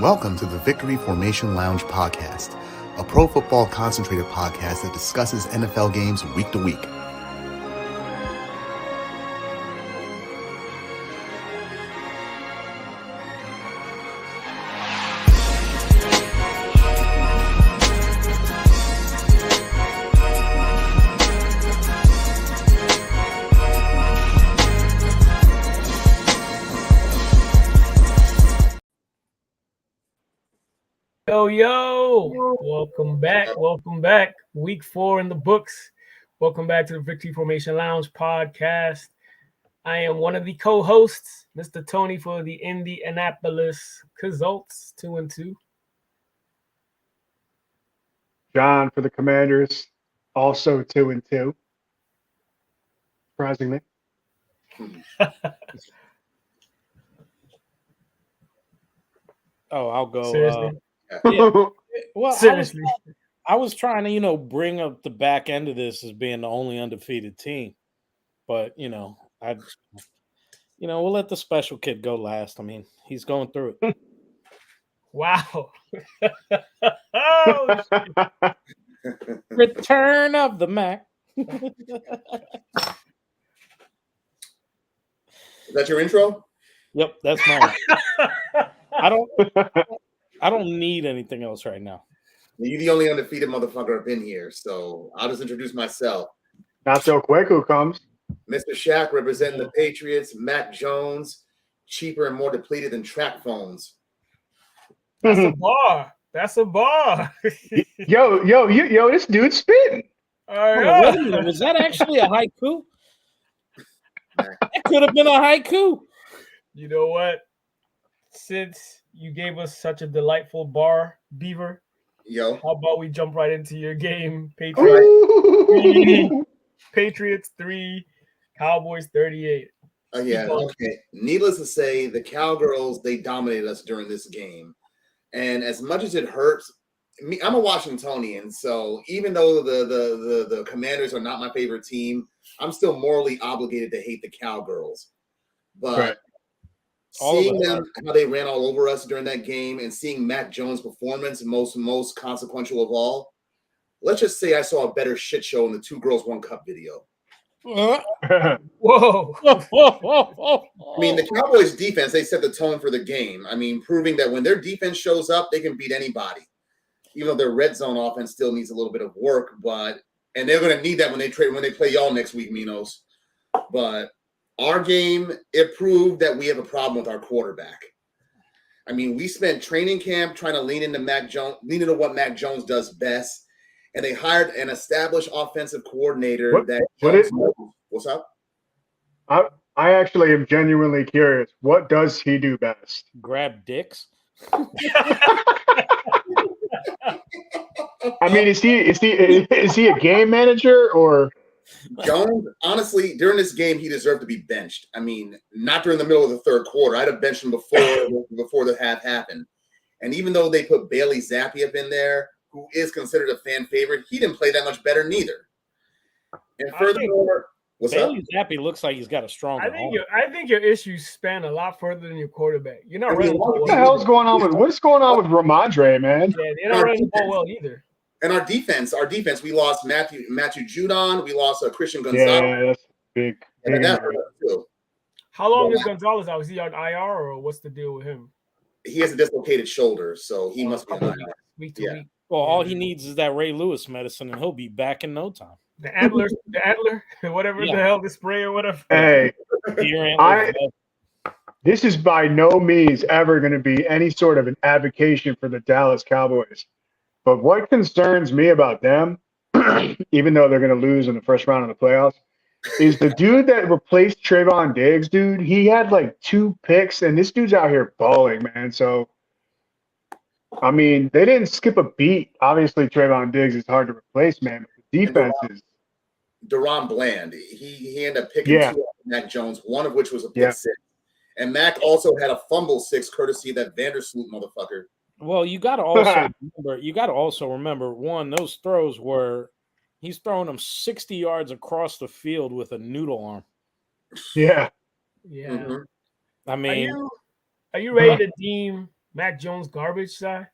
Welcome to the Victory Formation Lounge podcast, a pro football concentrated podcast that discusses NFL games week to week. Yo, welcome back. Week 4 in the books. Welcome back to the Victory Formation Lounge podcast. I am one of the co-hosts, Mr. Tony for the Indianapolis Colts, 2-2. John for the Commanders, also 2-2. Surprisingly. I'll go. Seriously? Yeah. Well, Seriously. I was trying to, bring up the back end of this as being the only undefeated team, but we'll let the special kid go last. I mean, he's going through it. Wow. Oh, shit. Return of the Mac. Is that your intro? Yep, that's mine. I don't need anything else right now. You're the only undefeated motherfucker up in here, so I'll just introduce myself. Not so quick, who comes? Mr. Shaq representing the Patriots, Mac Jones, cheaper and more depleted than track phones. That's a bar. Yo, this dude's spitting. All Wait right. a minute, was that actually a haiku? It could have been a haiku. You know what? Since you gave us such a delightful bar, Beaver, Yo, how about we jump right into your game? Ooh. Patriots 3, Cowboys 38. yeah, okay. Needless to say, the Cowgirls, they dominated us during this game. And as much as it hurts, I'm a Washingtonian, so even though the Commanders are not my favorite team, I'm still morally obligated to hate the Cowgirls. But Right. seeing them, how they ran all over us during that game, and seeing Mac Jones' performance, most consequential of all, let's just say I saw a better shit show in the Two Girls, One Cup video. Whoa. I mean, the Cowboys' defense, they set the tone for the game. I mean, proving that when their defense shows up, they can beat anybody. Even though their red zone offense still needs a little bit of work, and they're going to need that when they play y'all next week, Minos. But our game, it proved that we have a problem with our quarterback. I mean, we spent training camp trying to lean into what Mac Jones does best, and they hired an established offensive coordinator. What's up? I actually am genuinely curious. What does he do best? Grab dicks. I mean, is he a game manager or? Jones, honestly, during this game, he deserved to be benched. I mean, not during the middle of the third quarter. I'd have benched him before the half happened. And even though they put Bailey Zappi up in there, who is considered a fan favorite, he didn't play that much better neither. And furthermore, what's up? Bailey Zappi looks like he's got a strong arm. I think your issues span a lot further than your quarterback. You're not I mean, running the ball What the hell's going on with Ramondre, man? Yeah, they're not running the ball well either. And our defense, we lost Matthew Judon, we lost Christian Gonzalez. Yeah, that's big. And that hurt us too. How long is Gonzalez out? Is he on IR or what's the deal with him? He has a dislocated shoulder, so he must be on IR. Week to week. Well, all he needs is that Ray Lewis medicine, and he'll be back in no time. The Adler, whatever the hell, the spray or whatever. Hey, this is by no means ever going to be any sort of an advocation for the Dallas Cowboys. But what concerns me about them, even though they're going to lose in the first round of the playoffs, is the dude that replaced Trayvon Diggs, dude. He had like 2 picks, and this dude's out here balling, man. So, I mean, they didn't skip a beat. Obviously, Trayvon Diggs is hard to replace, man. But the defense is. Deron Bland, he ended up picking 2 off of Mac Jones, one of which was a pick 6. And Mac also had a fumble 6, courtesy of that Vandersloot motherfucker. Well, you got to also remember, one, those throws were he's throwing them 60 yards across the field with a noodle arm. Yeah. Yeah. Mm-hmm. I mean, are you ready to deem Mac Jones garbage side.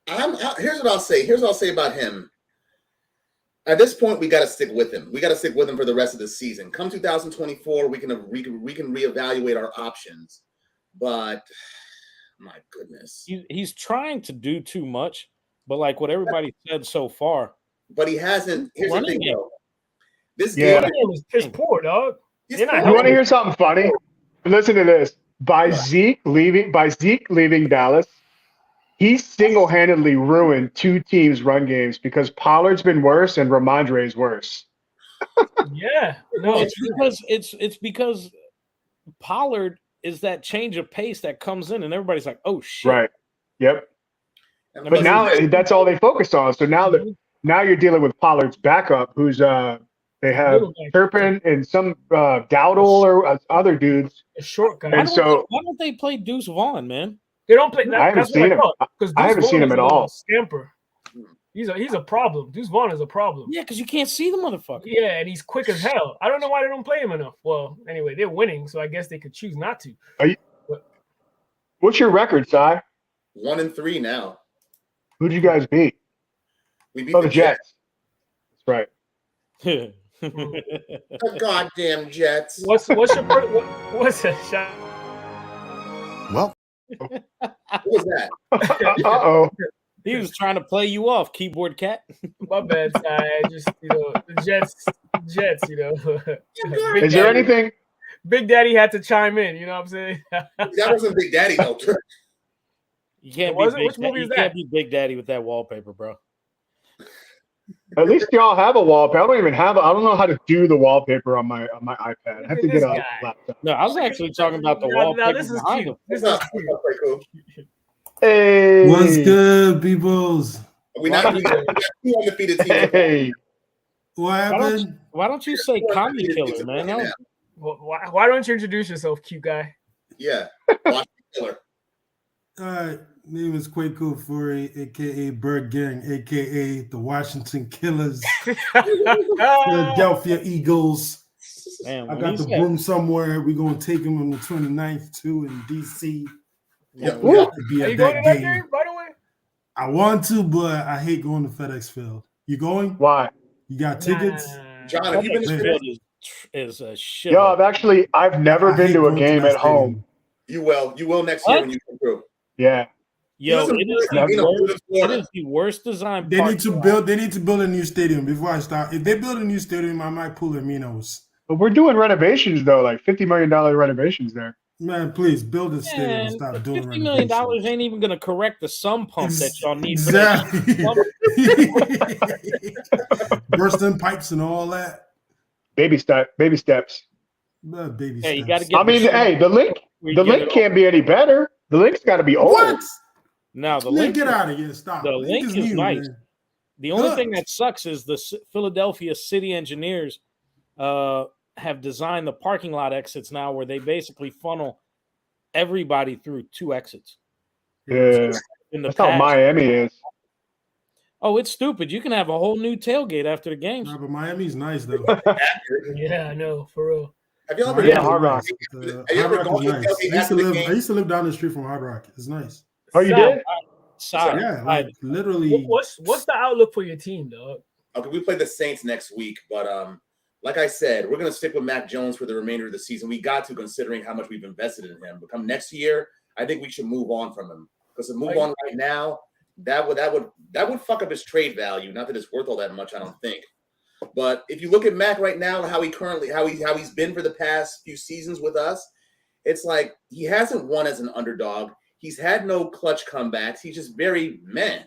Here's what I'll say. Here's what I'll say about him. At this point, we got to stick with him. We got to stick with him for the rest of the season. Come 2024, we can reevaluate our options. But my goodness, he's trying to do too much. But like what everybody said so far, but he hasn't. Here's the thing, though. This Yeah. game is piss poor, dog. He's You want to hear something funny? Listen to this. By Zeke leaving Dallas, he single-handedly ruined two teams' run games because Pollard's been worse and Ramondre's worse. Yeah, no, it's because Pollard is that change of pace that comes in, and everybody's like, "Oh shit!" Right. Yep. But now that's all they focus on. So now you're dealing with Pollard's backup, who's they have Turpin and some Dowdle or other dudes. a short guy. And so Why don't they play Deuce Vaughn, man? They don't play. I haven't seen him. I haven't seen him at all. Scamper. He's a problem. Deuce Vaughn is a problem. Yeah, because you can't see the motherfucker. Yeah, and he's quick as hell. I don't know why they don't play him enough. Well, anyway, they're winning, so I guess they could choose not to. What's your record, Si? 1-3 now. Who'd you guys beat? We beat the Jets. That's right. The goddamn Jets. What's what's a shot? Well, What was that? Uh-oh. He was trying to play you off, keyboard cat. My bad, I just the Jets. Is there anything? Big Daddy had to chime in. You know what I'm saying? That wasn't Big Daddy though. You can't Was be it? Which movie is that? can't be Big Daddy with that wallpaper, bro. At least y'all have a wallpaper. I don't know how to do the wallpaper on my iPad. I have to get a laptop. No, I was actually talking about the wallpaper. Now this is behind cute. him. This What's is up? cute. Pretty cool. Hey. What's good, peoples? We got two undefeated teams. Hey. What happened? Why don't you say comedy killer, man? No. Why don't you introduce yourself, cute guy? Yeah. Washington Killer. All right, name is Kwaku Fury, aka Bird Gang, aka the Washington Killers, Philadelphia Eagles. Man, I when got he the said- broom somewhere. We're gonna take him on the 29th too in DC. Yeah, We have to be Are at you going that to that game. game, by the way? I want to, but I hate going to FedEx Field. You going? Why? You got tickets? John, have you been to Man. Field? is a shit. Yo, I've never I been hate to a going game that at home. stadium. You will next year What? when you come through. Yeah. Yo, Listen, it is you know, the worst. It is the worst design. They need to build a new stadium before I start. If they build a new stadium, I might pull their Minos. But we're doing renovations though, like $50 million renovations there. Man, please build a stadium and stop Man, doing $50 million renovations. ain't even going to correct the sump pump that y'all need. Exactly. Bursting pipes and all that. Baby steps. Baby Hey, you steps. got to get. I mean, hey, the link can't be any better. The link's got to be old. What? Now the Man, link. get out of here. Stop. The link is new, nice. man. The only Good. thing that sucks is the Philadelphia city engineers have designed the parking lot exits now where they basically funnel everybody through two exits. Yeah. In the That's how past, Miami is. oh, it's stupid. You can have a whole new tailgate after the games. Nah, but Miami's nice though. Yeah, I know, for real. Have y'all ever Yeah, gone- Hard Rock. Have you Hard ever Rock gone is to a nice. tailgate I after the used game? to live down the street from Hard Rock. It's nice. Oh, you did? Side, Yeah, like literally. What's the outlook for your team, dog? Okay, we play the Saints next week, but like I said, we're gonna stick with Mac Jones for the remainder of the season. We got to, considering how much we've invested in him. But come next year, I think we should move on from him because to move on right now, that would fuck up his trade value. Not that it's worth all that much, I don't think. But if you look at Mac right now, how he's been for the past few seasons with us, it's like he hasn't won as an underdog. He's had no clutch comebacks. He's just very meh.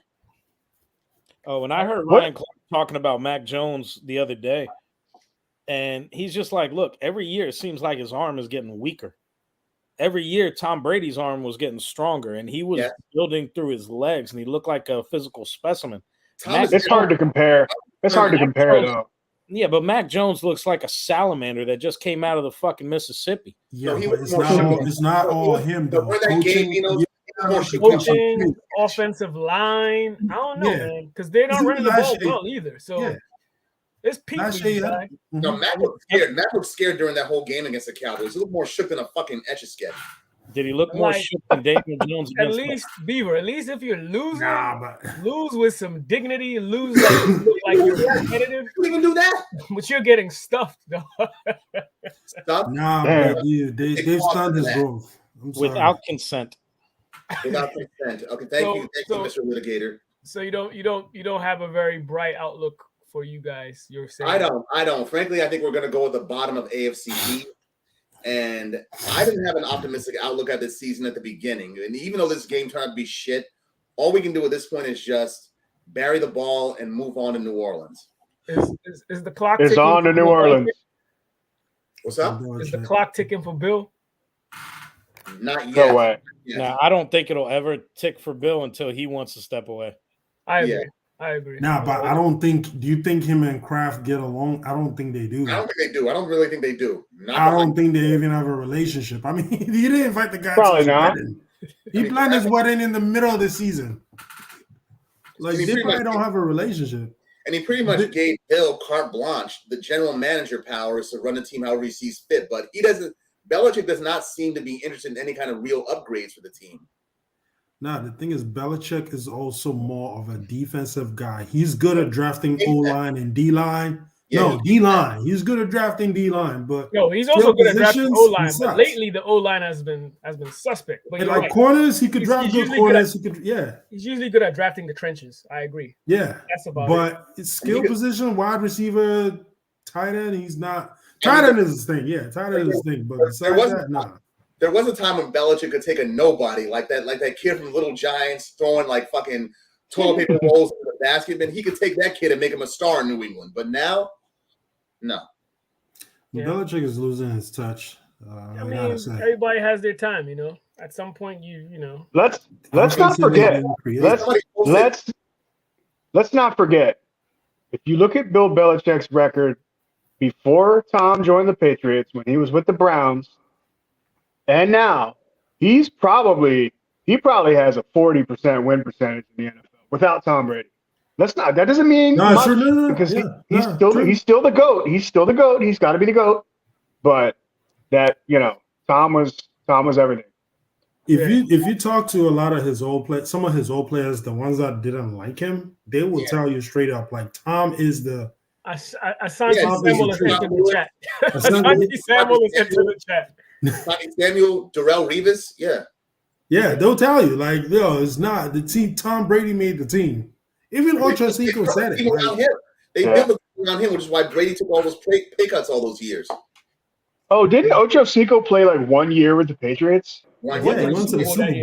Oh, and I heard Ryan Clark talking about Mac Jones the other day, and he's just like, look, every year it seems like his arm is getting weaker. Every year, Tom Brady's arm was getting stronger, and he was building through his legs, and he looked like a physical specimen. It's hard to compare. It's hard to compare, though. Yeah, but Mac Jones looks like a salamander that just came out of the fucking Mississippi. Yeah, he but was it's more not all him though. Where that game, you know, more Coaching, offensive line. I don't know, man, because they're not running the ball well either. So it's people. No, Mac looked scared. Mac looked scared during that whole game against the Cowboys. He looked more shook than a fucking Etch-a-Sketch. Did he look more Like, shook than Daniel Jones At against least Beaver. At least if you're losing, but lose with some dignity. Lose like you're competitive. You even do that? But you're getting stuffed though. Stop. but they've stunned his growth. I'm sorry. without consent? Without consent. Okay, thank you, Mr. Litigator. So you don't have a very bright outlook for you guys. You're saying I don't. Frankly, I think we're going to go at the bottom of AFC. And I didn't have an optimistic outlook at this season at the beginning. And even though this game turned out to be shit, all we can do at this point is just bury the ball and move on to New Orleans. Is the clock It's ticking on to for New Bill Orleans. What's up? Is the clock ticking for Bill? Not yet. No way. Yeah. Now, I don't think it'll ever tick for Bill until he wants to step away. I agree. Nah, but I don't think. Do you think him and Kraft get along? I don't think they do. I don't think they do. I don't really think they do. I don't think they even have a relationship. I mean, he didn't invite the guy Probably to his not. wedding. He planned his wedding in the middle of the season. Like, they probably don't have a relationship. And he pretty much gave Bill carte blanche, the general manager powers to run the team however he sees fit. But he doesn't. Belichick does not seem to be interested in any kind of real upgrades for the team. Nah, the thing is, Belichick is also more of a defensive guy. He's good at drafting O-line and D-line. Yeah. No, D-line. He's good at drafting D-line, but no, he's also good at drafting positions, O-line. he But sucks. lately, the O-line has been suspect. But and you're like right. corners, he could He's draft good usually corners. good He's usually good at drafting the trenches. I agree. yeah. That's about it. But it's skill position, wide receiver, tight end, he's not. Tight end is his thing. Yeah, tight end is his thing. But besides that, nah. There was a time when Belichick could take a nobody like that kid from Little Giants throwing like fucking toilet paper rolls in the basket. Man, he could take that kid and make him a star in New England. But now, no. Yeah. Belichick is losing his touch. I mean, everybody has their time, you know. At some point, you know. Let's not forget. Let's not forget. If you look at Bill Belichick's record before Tom joined the Patriots, when he was with the Browns, and now he probably has a 40% win percentage in the NFL without Tom Brady. That doesn't mean much because he's still the GOAT. He's still the GOAT. He's got to be the GOAT. But that, Tom was everything. If you talk to a lot of his some of his old players, the ones that didn't like him, they will tell you straight up, like, Tom is the. Asante Samuel is into the chat. Asante Samuel is into the chat. Samuel, Darrell Revis, yeah, they'll tell you, like, it's not the team. Tom Brady made the team. Even Ocho Cinco said it. Around him. They built the team around him, which is why Brady took all those pay cuts all those years. Oh, didn't Ocho Cinco play like 1 year with the Patriots? He went to the Super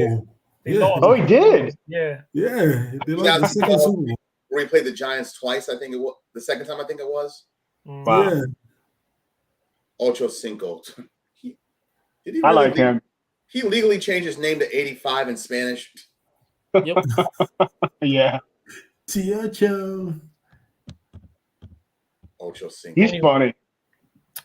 Bowl. Oh, he did. Yeah. They lost the second Super Bowl. Where he played the Giants twice, I think it was the second time. I think it was. Wow. Yeah. Ocho Cinco. I like him. He legally changed his name to 85 in Spanish. Yep. Yeah. Tiocho. Ocho Cinco. He's funny.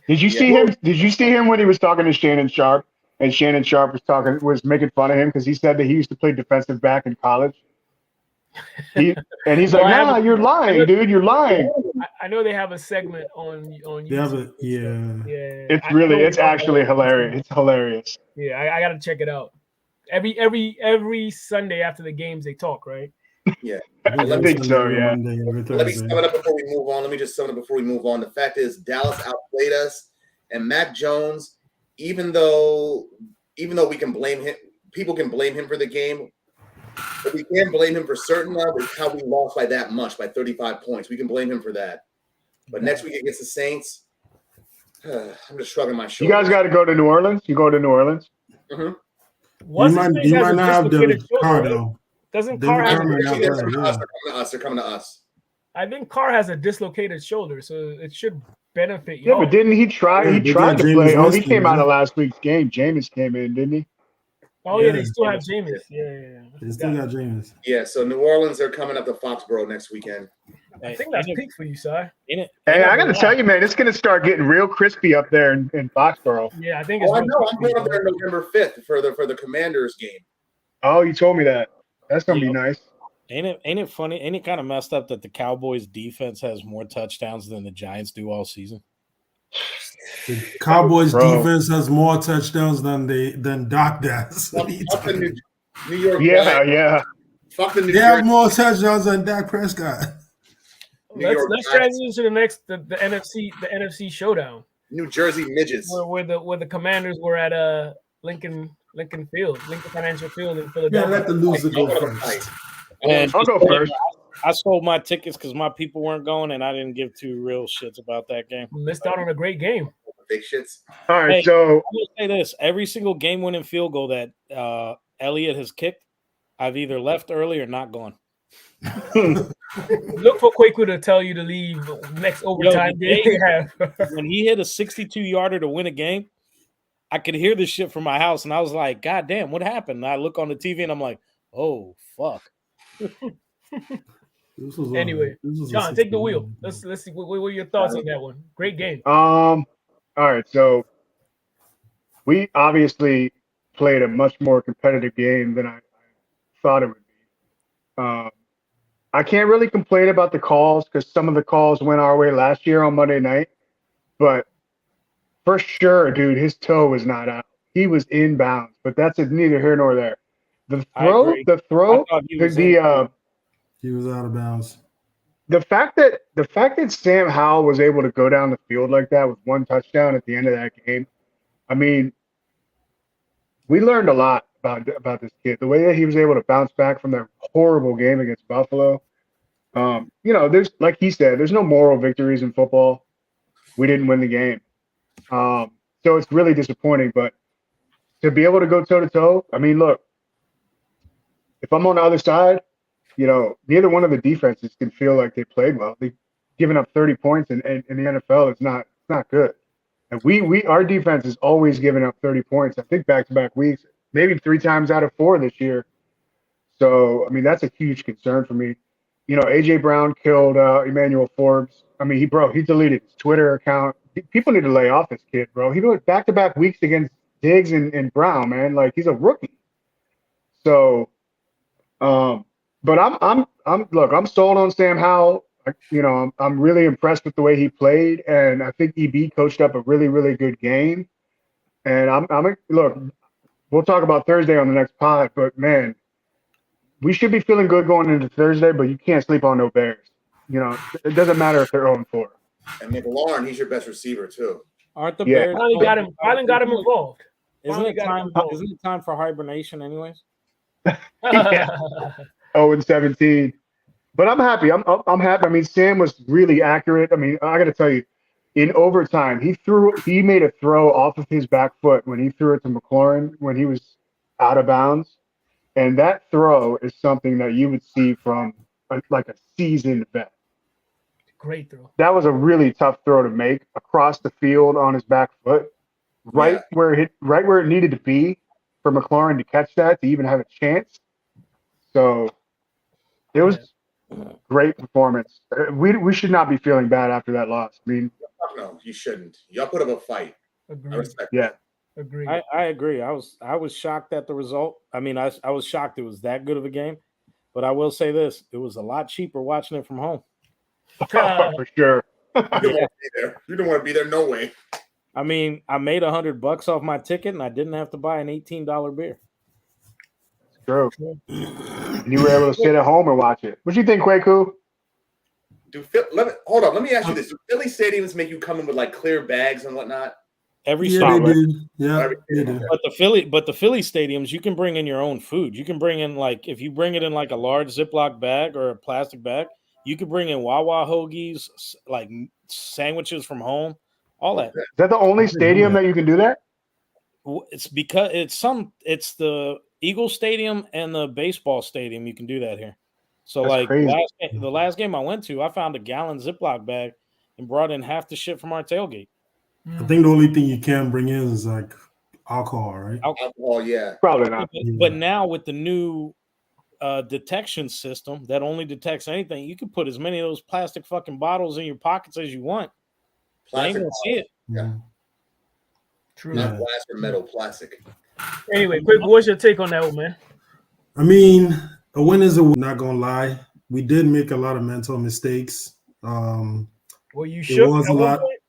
Did you see him? Did you see him when he was talking to Shannon Sharp? And Shannon Sharp was making fun of him because he said that he used to play defensive back in college. He's like, nah, you're lying, dude. You're lying. I know they have a segment on YouTube. It's actually hilarious. It's hilarious. Yeah, I got to check it out. Every Sunday after the games they talk, right? Yeah. I think so, yeah. Let me sum it up before we move on. The fact is Dallas outplayed us, and Mac Jones, even though we can blame him, people can blame him for the game. But we can't blame him for certain of is how we lost by that much, by 35 points. We can blame him for that. But next week against the Saints, I'm just shrugging my shoulders. You guys got to go to New Orleans? You go to New Orleans? Mm-hmm. You might not have the car, though. Doesn't Carr have They're coming to us. I think Carr has a dislocated shoulder, so it should benefit you. Yeah, but didn't he try? He tried to play. Oh, he came out of last week's game. Jameis came in, didn't he? Oh, yeah, they still have Jameis. Yeah. They still got Jameis. Yeah, so New Orleans, they're coming up to Foxborough next weekend. I think that's peak for you, Si. Hey, I got to tell you, man, it's going to start getting real crispy up there in Foxborough. Yeah, I think it's I know. I'm going up there November 5th for the Commanders game. Oh, you told me that. That's going to be nice. Ain't it funny? Ain't it kind of messed up that the Cowboys defense has more touchdowns than the Giants do all season? The Cowboys Bro. defense has more touchdowns than Doc does. Fuck the New York. Yeah. Fuck the New They York. have more touchdowns than Dak Prescott. Let's transition to the NFC showdown. New Jersey midgets. Where the Commanders were at Lincoln Financial Field in Yeah, Philadelphia. let the loser go first. And I'll go first. I sold my tickets because my people weren't going, and I didn't give two real shits about that game. Missed out on a great game. Big shits. All right, Hey, so I'm gonna say this: every single game-winning field goal that Elliott has kicked, I've either left early or not gone. Look for Kwaku to tell you to leave next overtime game they have. When he hit a 62-yarder to win a game, I could hear the shit from my house, and I was like, "God damn, what happened?" And I look on the TV, and I'm like, "Oh fuck." Anyway, John, take the wheel. Let's see. What were your thoughts on that one? Great game. all right, so we obviously played a much more competitive game than I thought it would be. I can't really complain about the calls because some of the calls went our way last year on Monday night, but for sure, dude, his toe was not out. He was inbounds, but that's neither here nor there. The throw, he was out of bounds. The fact that Sam Howell was able to go down the field like that with one touchdown at the end of that game, I mean, we learned a lot about this kid. The way that he was able to bounce back from that horrible game against Buffalo. There's, like he said, there's no moral victories in football. We didn't win the game. So it's really disappointing, but to be able to go toe to toe, I mean, look, if I'm on the other side, neither one of the defenses can feel like they played well. They've given up 30 points in the NFL. It's not good. And our defense is always giving up 30 points. I think back-to-back weeks, maybe 3 times out of 4 this year. So, I mean, that's a huge concern for me. A.J. Brown killed Emmanuel Forbes. I mean, he deleted his Twitter account. People need to lay off this kid, bro. He went back-to-back weeks against Diggs and Brown, man. Like, he's a rookie. So, but I'm sold on Sam Howell. I'm really impressed with the way he played, and I think EB coached up a really, really good game. And look, we'll talk about Thursday on the next pod, but man, we should be feeling good going into Thursday, but you can't sleep on no Bears. It doesn't matter if they're 0-4. And McLaurin, he's your best receiver too. Aren't the Bears? Finally got him involved. Isn't it time for hibernation, anyways? 0-17. But I'm happy. I'm happy. I mean, Sam was really accurate. I mean, I got to tell you, in overtime, he made a throw off of his back foot when he threw it to McLaurin when he was out of bounds. And that throw is something that you would see from a seasoned vet. Great throw. That was a really tough throw to make across the field on his back foot, where it needed to be for McLaurin to catch that, to even have a chance. So it was great performance. We should not be feeling bad after that loss. I mean, no, you shouldn't. Y'all put up a fight. Agreed. I respect that. Agreed. I agree. I was shocked at the result. I mean, I was shocked it was that good of a game. But I will say this: it was a lot cheaper watching it from home. For sure. You don't want to be there. No way. I mean, I made $100 off my ticket, and I didn't have to buy an $18 beer. True. And you were able to sit at home and watch it. What do you think, Kwaku? Hold on. Let me ask you this: do Philly stadiums make you come in with like clear bags and whatnot? Every they stadium. do. Yeah, they do. But the Philly stadiums, you can bring in your own food. You can bring in if you bring it in like a large Ziploc bag or a plastic bag, you could bring in Wawa hoagies, like sandwiches from home, all that. Is that the only stadium that you can do that? It's because it's the Eagles Stadium and the baseball stadium. You can do that here. So That's the last game I went to, I found a gallon Ziploc bag and brought in half the shit from our tailgate. I think the only thing you can bring in is like alcohol, right? Alcohol, yeah. Probably not. But now with the new detection system that only detects anything, you can put as many of those plastic fucking bottles in your pockets as you want. You ain't gonna see it. Yeah. True. Not glass or metal, plastic. Anyway, quick, what's your take on that one, man? I mean, a win is a win, not gonna lie. We did make a lot of mental mistakes. Well, you shook was at a one lot. point?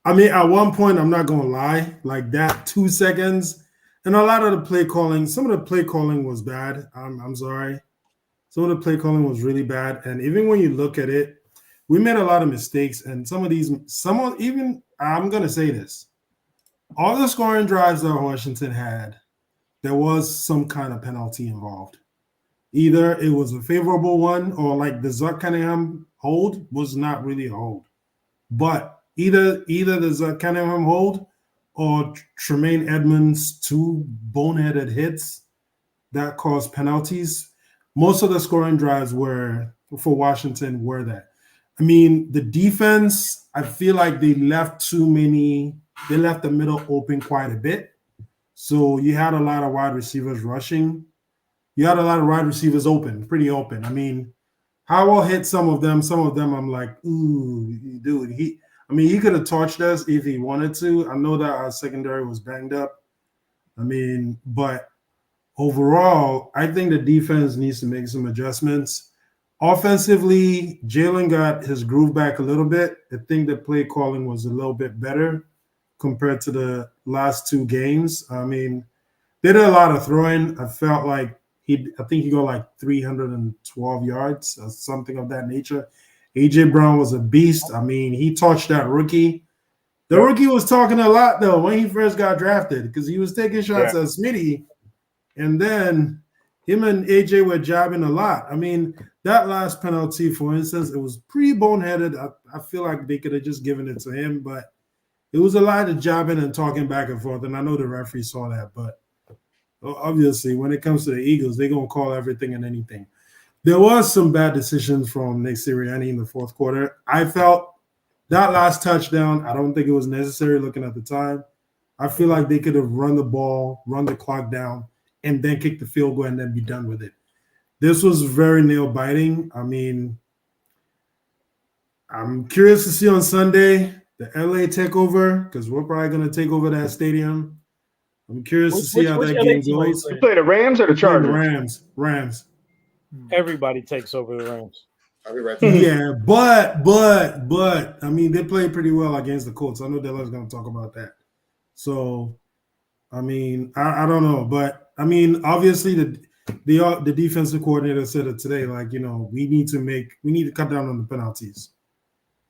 I mean, at one point, I'm not gonna lie, like that 2 seconds, and a lot of the play calling, some of the play calling was bad. I'm sorry. Some of the play calling was really bad. And even when you look at it, we made a lot of mistakes. And I'm gonna say this. All the scoring drives that Washington had, there was some kind of penalty involved. Either it was a favorable one or like the Zuck Cunningham hold was not really a hold. But either the Zuck Cunningham hold or Tremaine Edmonds' 2 boneheaded hits that caused penalties. Most of the scoring drives for Washington were that. I mean, the defense, I feel like they left the middle open quite a bit. So you had a lot of wide receivers rushing. You had a lot of wide receivers pretty open. I mean, Howell hit some of them. Some of them I'm like, ooh, dude. He could have torched us if he wanted to. I know that our secondary was banged up. I mean, but overall, I think the defense needs to make some adjustments. Offensively, Jalen got his groove back a little bit. I think the play calling was a little bit better compared to the last 2 games. I mean, they did a lot of throwing. I felt like I think he got like 312 yards or something of that nature. A.J. Brown was a beast. I mean, he touched that rookie. The rookie was talking a lot, though, when he first got drafted because he was taking shots at Smitty. And then him and A.J. were jabbing a lot. I mean, that last penalty, for instance, it was pretty boneheaded. I feel like they could have just given it to him, but it was a lot of jabbing and talking back and forth. And I know the referee saw that, but obviously, when it comes to the Eagles, they're going to call everything and anything. There was some bad decisions from Nick Sirianni in the 4th quarter. I felt that last touchdown, I don't think it was necessary looking at the time. I feel like they could have run the ball, run the clock down, and then kick the field goal and then be done with it. This was very nail-biting. I mean, I'm curious to see on Sunday the LA takeover because we're probably going to take over that stadium. I'm curious to see how that game goes. You play the Rams or the Chargers? Rams. Everybody takes over the Rams. I'll be right back. Yeah, but I mean, they played pretty well against the Colts. I know Dylan's going to talk about that. So, I mean, I don't know, but I mean, obviously the defensive coordinator said it today. Like, you know, we need to cut down on the penalties,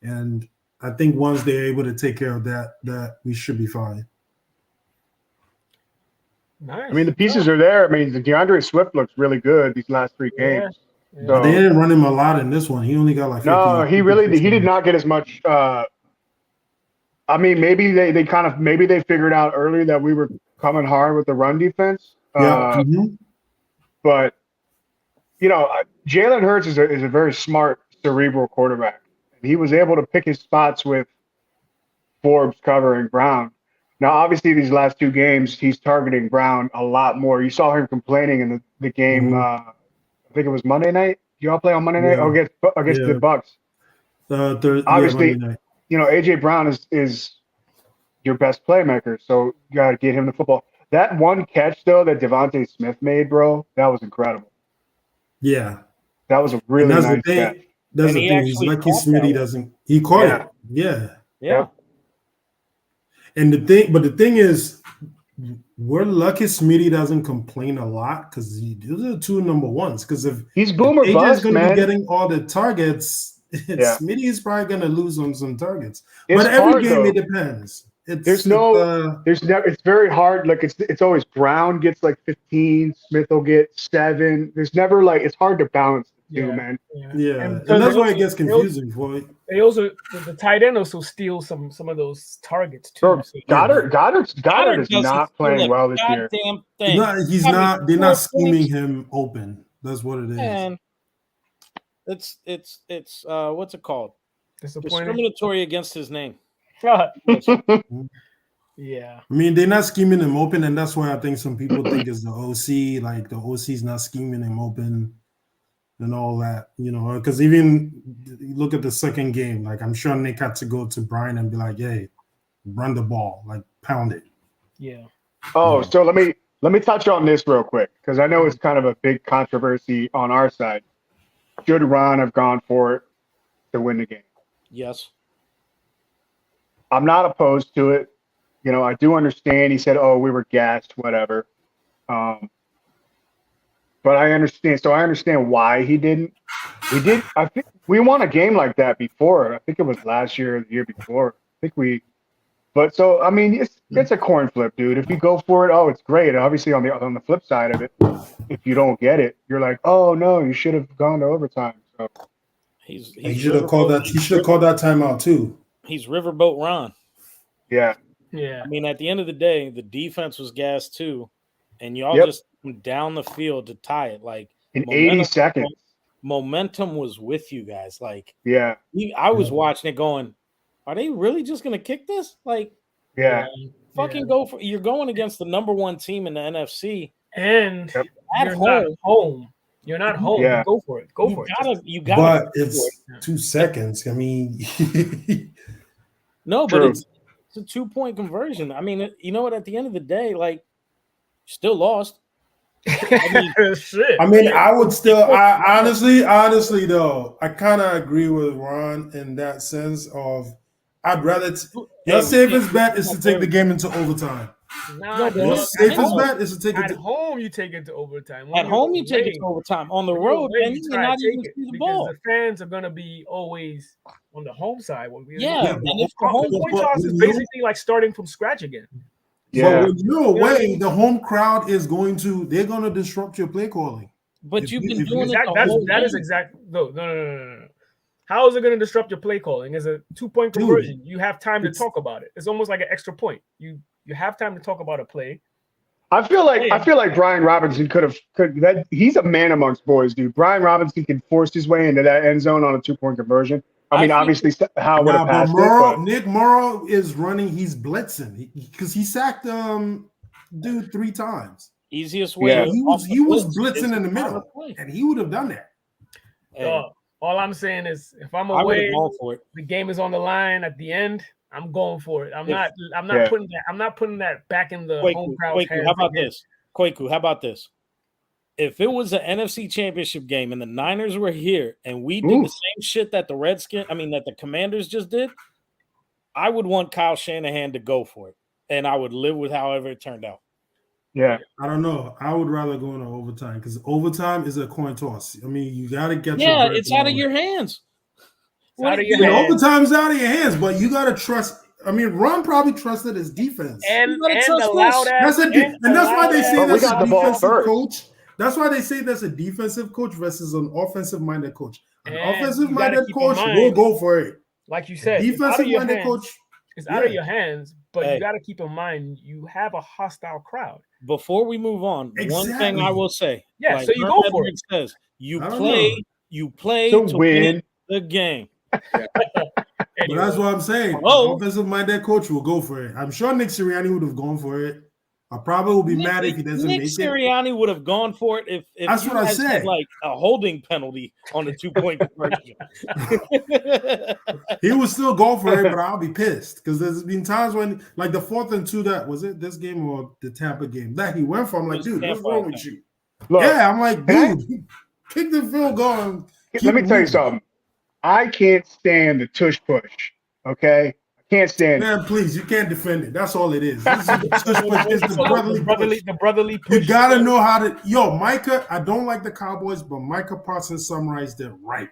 and I think once they're able to take care of that we should be fine. Nice. I mean, the pieces are there. I mean, the DeAndre Swift looks really good these last 3 games. Yeah. So, They didn't run him a lot in this one. He only got like 50. No, he did not get as much. I mean, maybe they figured out early that we were coming hard with the run defense. But you know, Jalen Hurts is a very smart, cerebral quarterback. He was able to pick his spots with Forbes covering Brown. Now, obviously, these last 2 games, he's targeting Brown a lot more. You saw him complaining in the game. I think it was Monday night. Did y'all play on Monday night? Against the Bucks. Obviously, you know, A.J. Brown is your best playmaker, so you got to get him the football. That one catch, though, that Devontae Smith made, bro, that was incredible. Yeah. That was a really nice catch. That's the thing. He's lucky Smitty doesn't. He caught it. Yeah. And the thing is, we're lucky Smitty doesn't complain a lot because those are 2 number ones. Because if he's boomer bust, going to man, be getting all the targets, Smitty is probably going to lose on some targets. It's but every hard, game though. it depends. It's very hard. Like it's always Brown gets like 15, Smith will get 7. There's never like it's hard to balance the 2, man. Yeah, and that's why it gets confusing for it. They also the tight end also steals some of those targets too. Bro, Goddard is not playing well this year. He's not. They're not scheming him open. That's what it is. And it's what's it called? Disappointing. Discriminatory against his name. Yeah. I mean, they're not scheming him open, and that's why I think some people think it's the OC. Like the OC's not scheming him open and all that, you know. Because even look at the second game. Like I'm sure Nick had to go to Brian and be like, "Hey, run the ball, like pound it." Yeah. Oh, so let me touch on this real quick because I know it's kind of a big controversy on our side. Should Ron have gone for it to win the game? Yes. I'm not opposed to it. I do understand. He said, "Oh, we were gassed, whatever." But I understand. So I understand why he didn't. We did. I think we won a game like that before. I think it was last year or the year before. I think we. But so I mean, it's a coin flip, dude. If you go for it, oh, it's great. Obviously, on the flip side of it, if you don't get it, you're like, oh no, you should have gone to overtime. So he should have called that. He should have called that timeout too. He's Riverboat Ron. Yeah. Yeah. I mean, at the end of the day, the defense was gassed too, and y'all just went down the field to tie it. Like in 80 seconds, momentum was with you guys. Like, yeah, I was watching it, going, "Are they really just gonna kick this?" Like, fucking go for. You're going against the number 1 team in the NFC, and at home. You're not home. Yeah. Go for it. Go for it. You gotta. But it's 2 seconds. I mean, no, but it's a 2-point conversion. I mean, you know what? At the end of the day, like, still lost. Shit. I mean, I would still. I honestly, though, I kind of agree with Ron in that sense of I'd rather. Your safest bet is to take the game into overtime. Your safest bet is to take it at home. You take it to overtime. At home, you take it to overtime. On the road, then you cannot even see the ball. The fans are gonna be always on the home side. Yeah, and if the home point toss is basically like starting from scratch again. Yeah. But when you're away, the home crowd is they're going to disrupt your play calling. But you've been doing it. That is exact. No. How is it going to disrupt your play calling? It's a 2-point conversion. You have time to talk about it. It's almost like an extra point. You have time to talk about a play. I feel like Brian Robinson could he's a man amongst boys, dude. Brian Robinson can force his way into that end zone on a 2-point conversion. I mean, obviously, how would have passed it? Nick Morrow is running. He's blitzing because he sacked dude 3 times. Easiest way. Yeah. He was blitzing in the middle, and he would have done that. All I'm saying is, if I'm away, the game is on the line at the end. I'm going for it. I'm not putting that back in the home crowd's hands. How about this? Kwaku, how about this? If it was an NFC Championship game and the Niners were here and we did the same shit that that the Commanders just did, I would want Kyle Shanahan to go for it, and I would live with however it turned out. Yeah, I don't know. I would rather go into overtime because overtime is a coin toss. I mean, you got to get. Yeah, it's out of your hands. Overtime's out of your hands, but you got to trust. I mean, Ron probably trusted his defense, and the loud ass. And that's why they say that's a defensive coach. That's why they say that's a defensive coach versus an offensive-minded coach. An offensive-minded coach will go for it. Like you said, defensive-minded coach. It's out of your hands, but you got to keep in mind you have a hostile crowd. Before we move on, one thing I will say. Yeah, so you go for it. Says, you play to win the game. But that's what I'm saying. Offensive-minded coach will go for it. I'm sure Nick Sirianni would have gone for it. I probably will be mad if he doesn't make it. Nick Sirianni would have gone for it if that's what I said. Like a holding penalty on the 2-point conversion. He would still go for it, but I'll be pissed because there's been times when, like the 4th and 2, that was it. This game or the Tampa game that he went for. I'm like, dude, what's wrong with you? Look, I'm like, dude, kick the field goal. Let me tell you something. I can't stand the tush push. Okay. Can't stand it. Man, please, you can't defend it. That's all it is. This is the brotherly push. You gotta know how to. Micah, I don't like the Cowboys, but Micah Parsons summarized it right.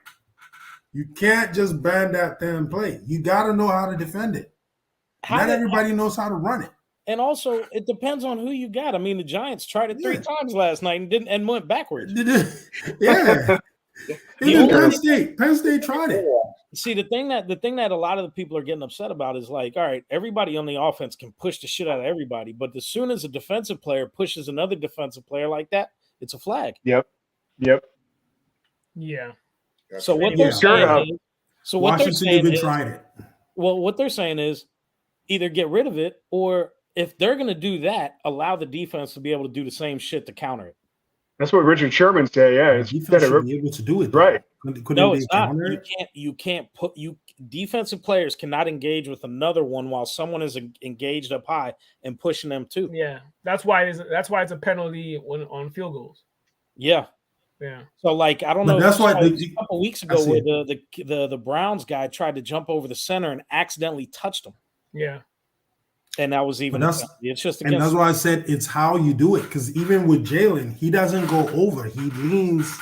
You can't just ban that damn play. You gotta know how to defend it. Not everybody knows how to run it. And also, it depends on who you got. I mean, the Giants tried it 3 times last night and went backwards. Yeah. Even Penn State tried it. See, the thing that a lot of the people are getting upset about is like, all right, everybody on the offense can push the shit out of everybody, but as soon as a defensive player pushes another defensive player like that, it's a flag. Yep. Yeah. So what they're saying is, Washington even tried it. Well, what they're saying is either get rid of it, or if they're going to do that, allow the defense to be able to do the same shit to counter it. That's what Richard Sherman said. Yeah, it's defense should be able to do it. Right. No, it's not. You can't put defensive players cannot engage with another one while someone is engaged up high and pushing them too. Yeah, that's why it's a penalty on field goals. Yeah. So like I don't know. That's why a couple weeks ago where the Browns guy tried to jump over the center and accidentally touched him. Yeah. And that was even it's just against. And that's why I said it's how you do it. Because even with Jalen, he doesn't go over. He leans.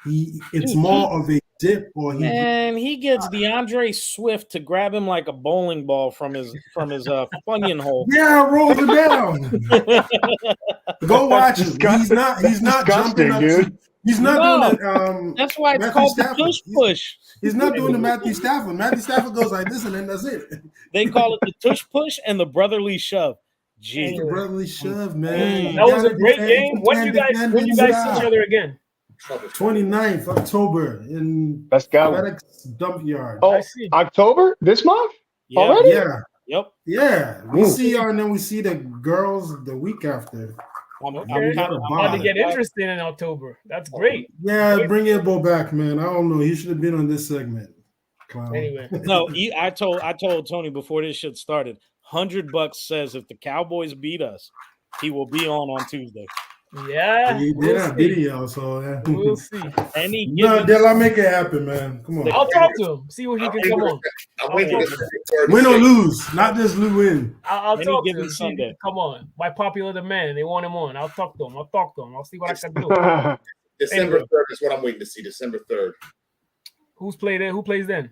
It's more of a dip, or he gets DeAndre Swift to grab him like a bowling ball from his Funyun hole. Yeah, rolls it down. Go watch him. He's not jumping up. Dude. He's not doing it. That's why it's Matthew called Stafford. the push. He's not doing the Matthew Stafford. Matthew Stafford goes like this, and then that's it. They call it the tush push and the brotherly shove. It's the brotherly shove, man. That was a great game. When you guys see each other again? 29th October in Let's go. FedEx dump yard. Oh, October this month already? Yeah. Yep. Yeah. We see her, and then we see the girls the week after. I'm about to get interested in October. That's great. Yeah, bring Ebo back, man. I don't know. He should have been on this segment. Clown. Anyway, no, I told Tony before this shit started. $100 says if the Cowboys beat us, he will be on Tuesday. Yeah, he did a video, so yeah. We'll see. They'll make it happen, man. Come on. I'll talk to him. See what he can come on. Win or lose, not just win. I'll talk to him. Sunday. Come on, by popular demand, they want him on. I'll talk to him. I'll see what I can do. December 3rd is what I'm waiting to see. December 3rd. Who's played there? Who plays then?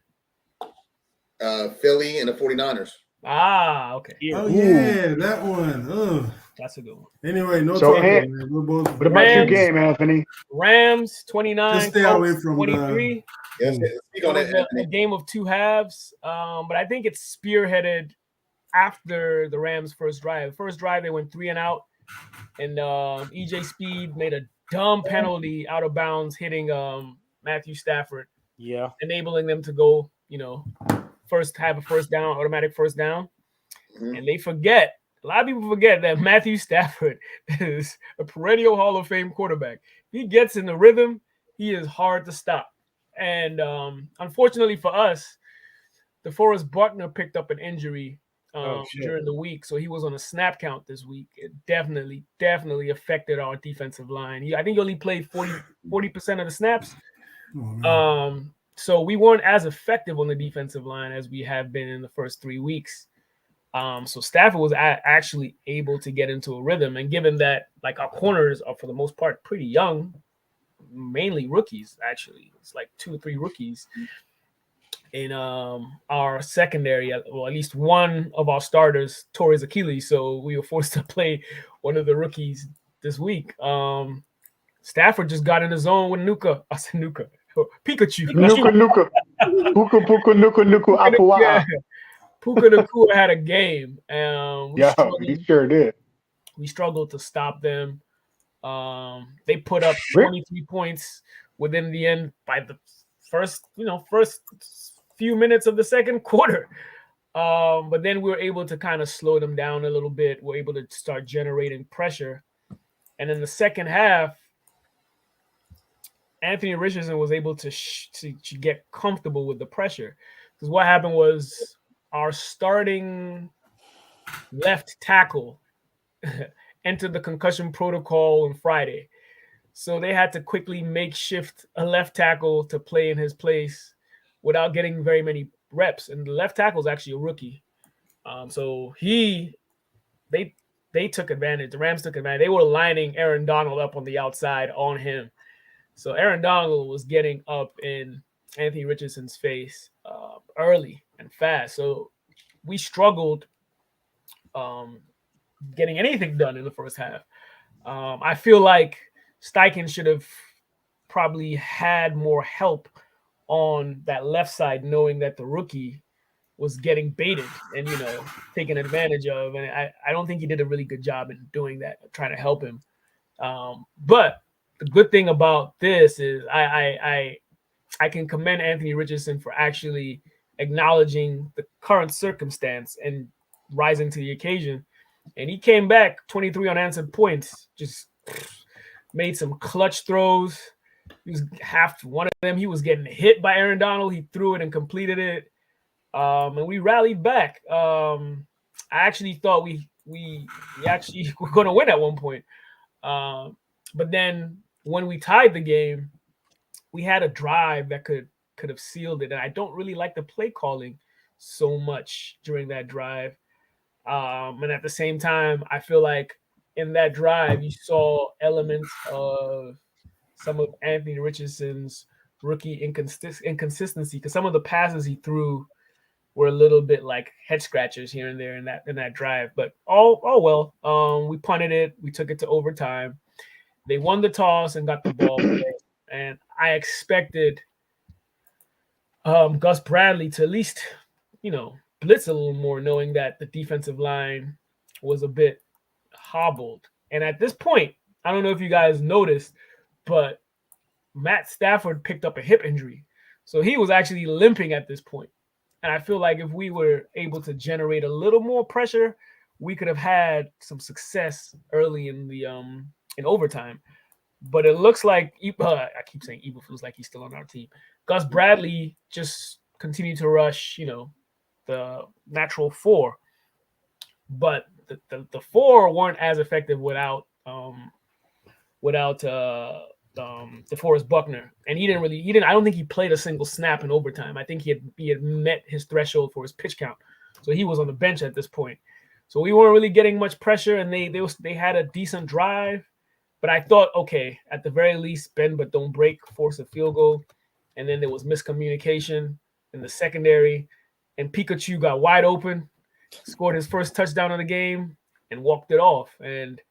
Philly and the 49ers. Ah, okay. Oh yeah, that one. Ugh. That's a good one. Anyway, no so talking, man. We're both. What about your game, Anthony? Rams 29. Just stay away from 23. Yes, speak on it, a game of two halves. But I think it's spearheaded after the Rams' first drive. First drive, they went 3 and out, and EJ Speed made a dumb penalty out of bounds, hitting Matthew Stafford. Yeah, enabling them to go, have a first down, automatic first down. Mm-hmm. And they forget. A lot of people forget that Matthew Stafford is a perennial Hall of Fame quarterback. He gets in the rhythm, he is hard to stop. And unfortunately for us, DeForest Buckner picked up an injury during the week, so he was on a snap count this week. It definitely affected our defensive line. I think he only played 40% of the snaps. So we weren't as effective on the defensive line as we have been in the first 3 weeks. So Stafford was actually able to get into a rhythm, and given that like our corners are for the most part pretty young, mainly rookies, actually, it's like 2 or 3 rookies in our secondary. Well, at least one of our starters tore his Achilles, so we were forced to play one of the rookies this week. Stafford just got in the zone with Nuka. I said Nuka. Pikachu. Nuka. Nuka. Apua. Puka Nacua had a game. He sure did. We struggled to stop them. They put up 23 points within the end by the first few minutes of the second quarter. But then we were able to kind of slow them down a little bit. We're able to start generating pressure. And in the second half, Anthony Richardson was able to get comfortable with the pressure. Because what happened was our starting left tackle entered the concussion protocol on Friday. So they had to quickly makeshift a left tackle to play in his place without getting very many reps. And the left tackle is actually a rookie. So they took advantage. The Rams took advantage. They were lining Aaron Donald up on the outside on him. So Aaron Donald was getting up in Anthony Richardson's face early and fast. So we struggled getting anything done in the first half. I feel like Steichen should have probably had more help on that left side, knowing that the rookie was getting baited and, taken advantage of. And I don't think he did a really good job in doing that, trying to help him. But the good thing about this is I can commend Anthony Richardson for actually acknowledging the current circumstance and rising to the occasion. And he came back 23 unanswered points, just made some clutch throws. He was one of them. He was getting hit by Aaron Donald. He threw it and completed it. And we rallied back. I actually thought we actually were going to win at one point. But then when we tied the game, we had a drive that could have sealed it. And I don't really like the play calling. so much during that drive. And at the same time, I feel like in that drive, you saw elements of some of Anthony Richardson's rookie inconsistency, because some of the passes he threw were a little bit like head scratchers here and there in that drive. But well. We punted it. We took it to overtime. They won the toss and got the ball first. And I expected Gus Bradley to at least, blitz a little more, knowing that the defensive line was a bit hobbled. And at this point, I don't know if you guys noticed, but Matt Stafford picked up a hip injury. So he was actually limping at this point. And I feel like if we were able to generate a little more pressure, we could have had some success early in the in overtime. But it looks like I keep saying Evil feels like he's still on our team. Gus Bradley just continued to rush, the natural 4. But the 4 weren't as effective without DeForest Buckner, and he didn't. I don't think he played a single snap in overtime. I think he had met his threshold for his pitch count, so he was on the bench at this point. So we weren't really getting much pressure, and they had a decent drive. But I thought, okay, at the very least, bend but don't break, force a field goal, and then there was miscommunication in the secondary, and Pikachu got wide open, scored his first touchdown of the game, and walked it off. And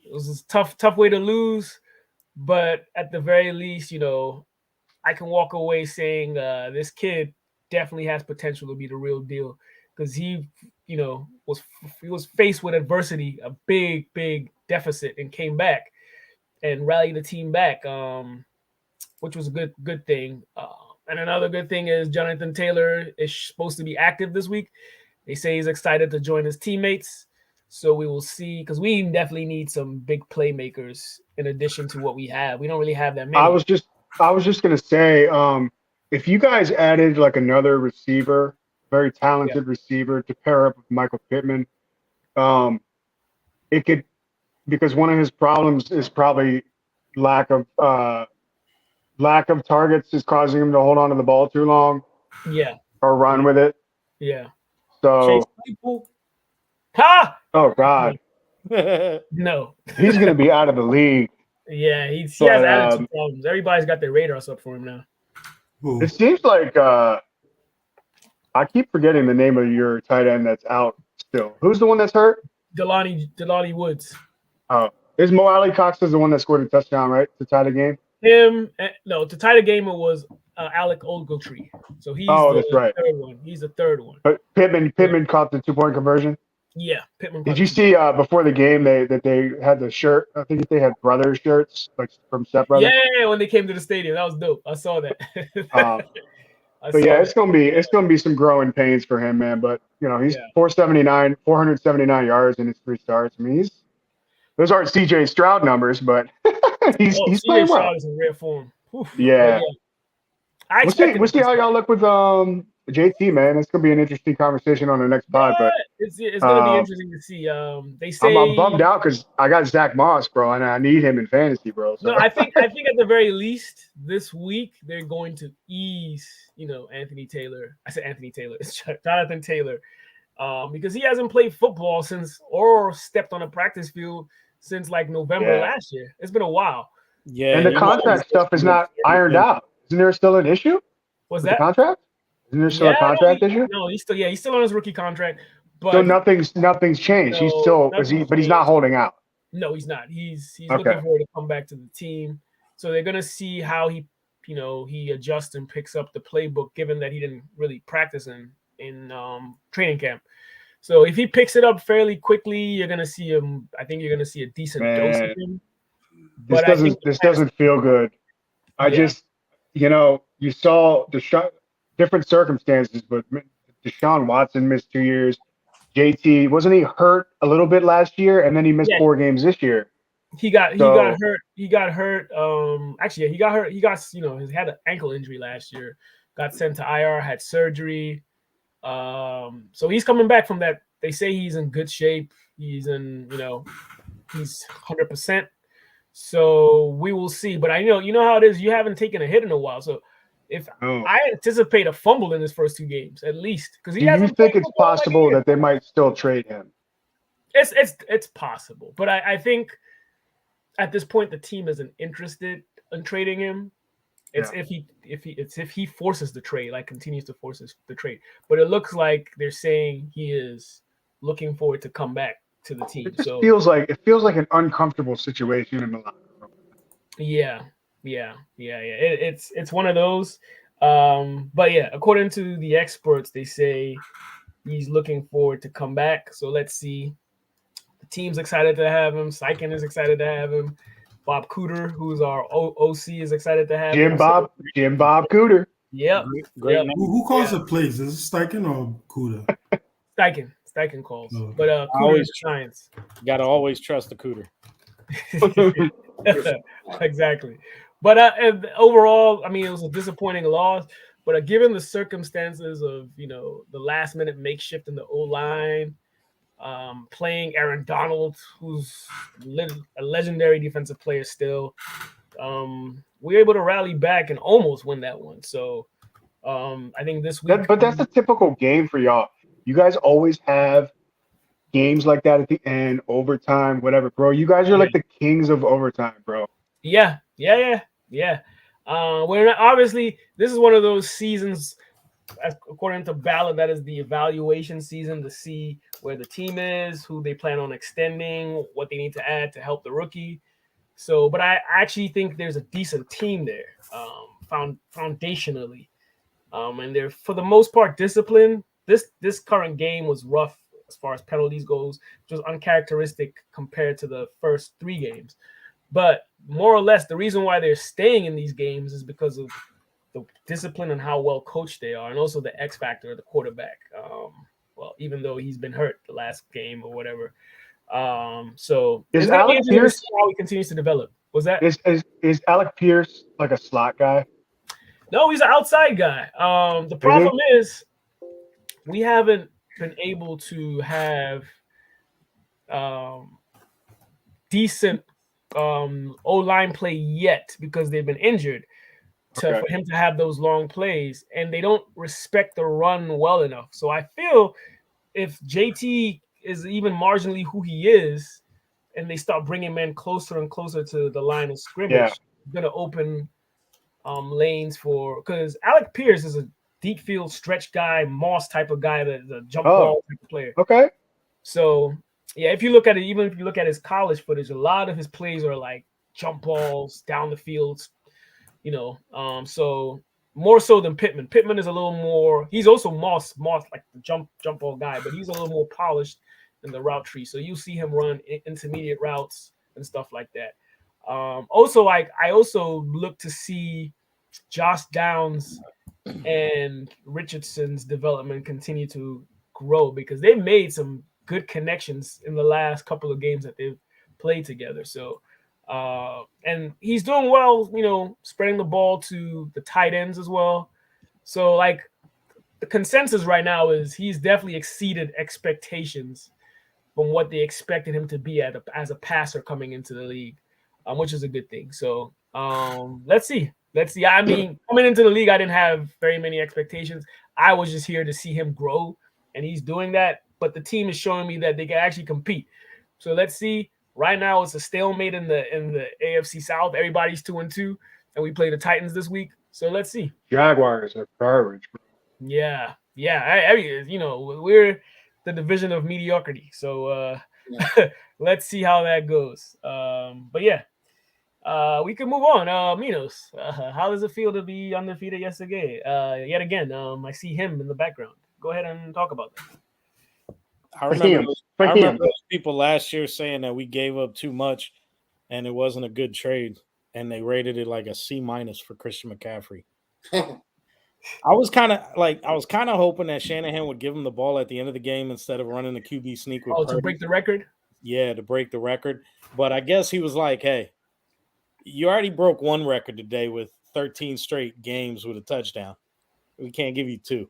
it was a tough way to lose. But at the very least, I can walk away saying this kid definitely has potential to be the real deal, because he, was faced with adversity, a big deficit, and came back and rallied the team back, which was a good thing. And another good thing is Jonathan Taylor is supposed to be active this week. They say he's excited to join his teammates. So we will see, because we definitely need some big playmakers in addition to what we have. We don't really have that many. I was just gonna say, if you guys added like another receiver, very talented receiver, to pair up with Michael Pittman, it could, because one of his problems is probably lack of targets is causing him to hold on to the ball too long. Yeah. Or run with it. Yeah. So. Ha! Oh God. No. He's gonna be out of the league. Yeah, he has attitude problems. Everybody's got their radars up for him now. It seems like I keep forgetting the name of your tight end that's out still. Who's the one that's hurt? Delani Woods. Oh, is Mo Alley Cox is the one that scored a touchdown, right, to tie the game? To tie the game, it was Alec Ogletree. So he's that's right. Third one. He's the third one. But Pittman caught the 2-point conversion. Yeah, Pittman. Did you see before the game they had the shirt? I think they had brothers shirts, like from Step Brothers. Yeah, when they came to the stadium, that was dope. I saw that. It's gonna be some growing pains for him, man. But he's 479 yards in his 3 starts. I mean, those aren't CJ Stroud numbers, but he's playing well. Stroud is in rare form. Yeah. We'll see how y'all look with JT, man. It's gonna be an interesting conversation on the next pod. But it's gonna be interesting to see. They say I'm bummed out because I got Zach Moss, bro, and I need him in fantasy, bro. So. No, I think at the very least this week they're going to ease, Anthony Taylor. I said Anthony Taylor. It's Jonathan Taylor, because he hasn't played football or stepped on a practice field since like November last year. It's been a while. Yeah, and the contract stuff is not ironed out. Isn't there still an issue? What's that? The contract? Isn't there still a contract issue? No, he's still on his rookie contract. But so nothing's changed. He's still but he's not holding out. No, he's not. He's looking forward to come back to the team. So they're gonna see how he adjusts and picks up the playbook, given that he didn't really practice in training camp. So if he picks it up fairly quickly, you're gonna see him. I think you're gonna see a decent dose of him. This doesn't feel good. You saw different circumstances, but Deshaun Watson missed 2 years. JT, wasn't he hurt a little bit last year, and then he missed 4 games this year? He got hurt. He got hurt. He got hurt. He had an ankle injury last year. Got sent to IR. Had surgery. So he's coming back from that. They say he's in good shape. He's 100%. So we will see. But you know how it is. You haven't taken a hit in a while. So I anticipate a fumble in his first 2 games at least, because Do you think it's possible that they might still trade him? It's possible, but I think at this point the team isn't interested in trading him. It's if he forces the trade, like continues to force the trade. But it looks like they're saying he is looking forward to come back to the team. It just feels like an uncomfortable situation in the locker room. Yeah. It's one of those. But yeah, according to the experts, they say he's looking forward to come back. So let's see. The team's excited to have him. Sykin is excited to have him. Bob Cooter, who's our OC, is excited to have him. Jim Bob Cooter. Yep. Great. Who calls the plays? Is it Steichen or Cooter? Steichen calls. Oh. But Cooter is science. You got to always trust the Cooter. Exactly. But overall, I mean, it was a disappointing loss. But given the circumstances of, the last minute makeshift in the O-line, playing Aaron Donald, who's a legendary defensive player still, we were able to rally back and almost win that one. So I think this week. But that's a typical game for y'all. You guys always have games like that at the end, overtime, whatever, bro. You guys are like the kings of overtime, bro. Yeah. We're not, obviously, this is one of those seasons, according to Ballot, that is the evaluation season to see where the team is, who they plan on extending, what they need to add to help the rookie. So, but I actually think there's a decent team there, foundationally, and they're for the most part disciplined. This current game was rough as far as penalties goes, which was uncharacteristic compared to the first 3 games. But more or less, the reason why they're staying in these games is because of the discipline and how well coached they are, and also the X factor of the quarterback. Well, even though he's been hurt the last game or whatever. So is Alec Pierce how he continues to develop? Was that is Alec Pierce like a slot guy? No, he's an outside guy. The problem is we haven't been able to have decent O-line play yet because they've been injured for him to have those long plays, and they don't respect the run well enough. So I feel if JT is even marginally who he is, and they start bringing men closer and closer to the line of scrimmage, it's going to open lanes for, because Alec Pierce is a deep field stretch guy, Moss type of guy, the jump ball type of player. Okay. So yeah, if you look at it, even if you look at his college footage, a lot of his plays are like jump balls down the field, so more so than Pittman. Pittman is a little more, he's also Moss like the jump ball guy, but he's a little more polished in the route tree. So you see him run intermediate routes and stuff like that. Also, I also look to see Josh Downs and Richardson's development continue to grow, because they've made some good connections in the last couple of games that they've played together. So, and he's doing well, spreading the ball to the tight ends as well. So, like, the consensus right now is he's definitely exceeded expectations from what they expected him to be as a passer coming into the league, which is a good thing. So, let's see. I mean, coming into the league, I didn't have very many expectations. I was just here to see him grow, and he's doing that. But the team is showing me that they can actually compete. So let's see. Right now, it's a stalemate in the AFC South. Everybody's 2-2, and we play the Titans this week. So let's see. Jaguars are garbage, bro. Yeah. We're the division of mediocrity. So let's see how that goes. But yeah, we can move on. Minos, how does it feel to be undefeated yet again? I see him in the background. Go ahead and talk about that. I remember those people last year saying that we gave up too much and it wasn't a good trade, and they rated it like a C- for Christian McCaffrey. I was kind of hoping that Shanahan would give him the ball at the end of the game instead of running the QB sneak with Purdy. To break the record? Yeah, to break the record. But I guess he was like, hey, you already broke one record today with 13 straight games with a touchdown. We can't give you 2.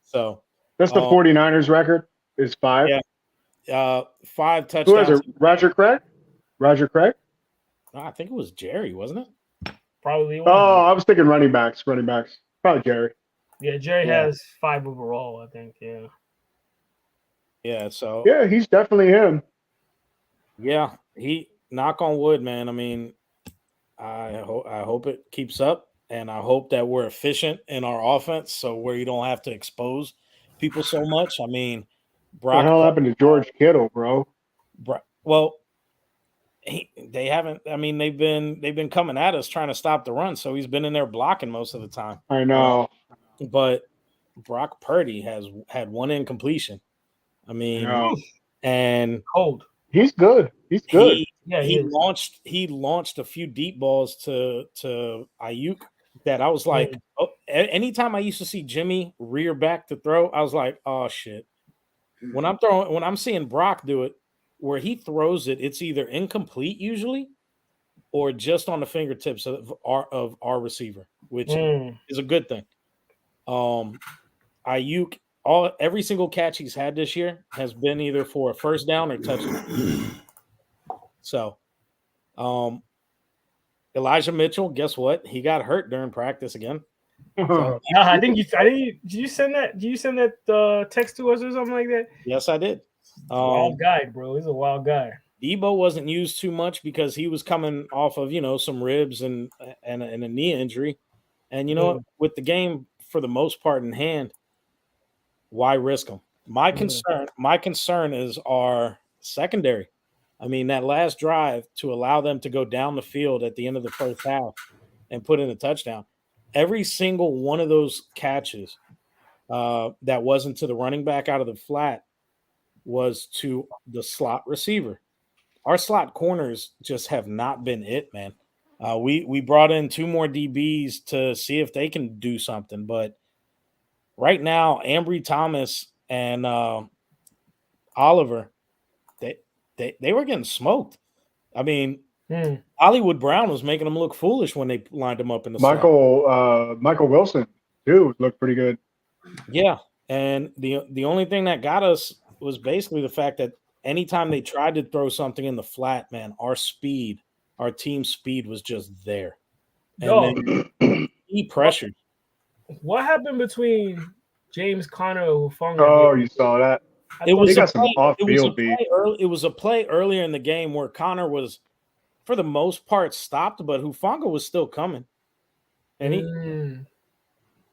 So that's the 49ers record. Is 5? Yeah, 5 touchdowns. Who has it? Roger Craig? No, I think it was Jerry, wasn't it? probably. Oh, I was thinking running backs. Probably Jerry. Yeah, Jerry has 5 overall, I think. Yeah. Yeah. So Yeah, he's definitely him. yeah, he knock on wood, man. I mean, I hope it keeps up, and I hope that we're efficient in our offense, so where you don't have to expose people so much. I mean, What the hell happened to George Kittle, bro? Well, they haven't. I mean, they've been coming at us trying to stop the run, so he's been in there blocking most of the time. I know, but Brock Purdy has had one incompletion. I mean, and cold. He's good. He's good. He launched a few deep balls to Ayuk that I was like, anytime I used to see Jimmy rear back to throw, I was like, oh shit. When I'm seeing Brock do it, where he throws it, it's either incomplete usually or just on the fingertips of our receiver, which is a good thing. Ayuk, every single catch he's had this year has been either for a first down or touchdown. So, Elijah Mitchell, guess what? He got hurt during practice again. So, I think did you send that text to us or something like that? Yes, I did. Wild guy, bro. He's a wild guy. Debo wasn't used too much because he was coming off of some ribs and a knee injury, and with the game for the most part in hand, why risk him? My concern is our secondary. I mean, that last drive to allow them to go down the field at the end of the first half and put in a touchdown. Every single one of those catches that wasn't to the running back out of the flat was to the slot receiver. Our slot corners just have not been it, man. We brought in 2 more DBs to see if they can do something, but right now, Ambry Thomas and Oliver, they were getting smoked. I mean, Hollywood Brown was making them look foolish when they lined them up in the slot. Michael Wilson, too, looked pretty good. Yeah, and the only thing that got us was basically the fact that anytime they tried to throw something in the flat, man, our team speed was just there. And then he pressured. What happened between James Conner and Hufanga? Oh, you saw that? It was a play earlier in the game where Conner was, for the most part, stopped, but Hufanga was still coming. And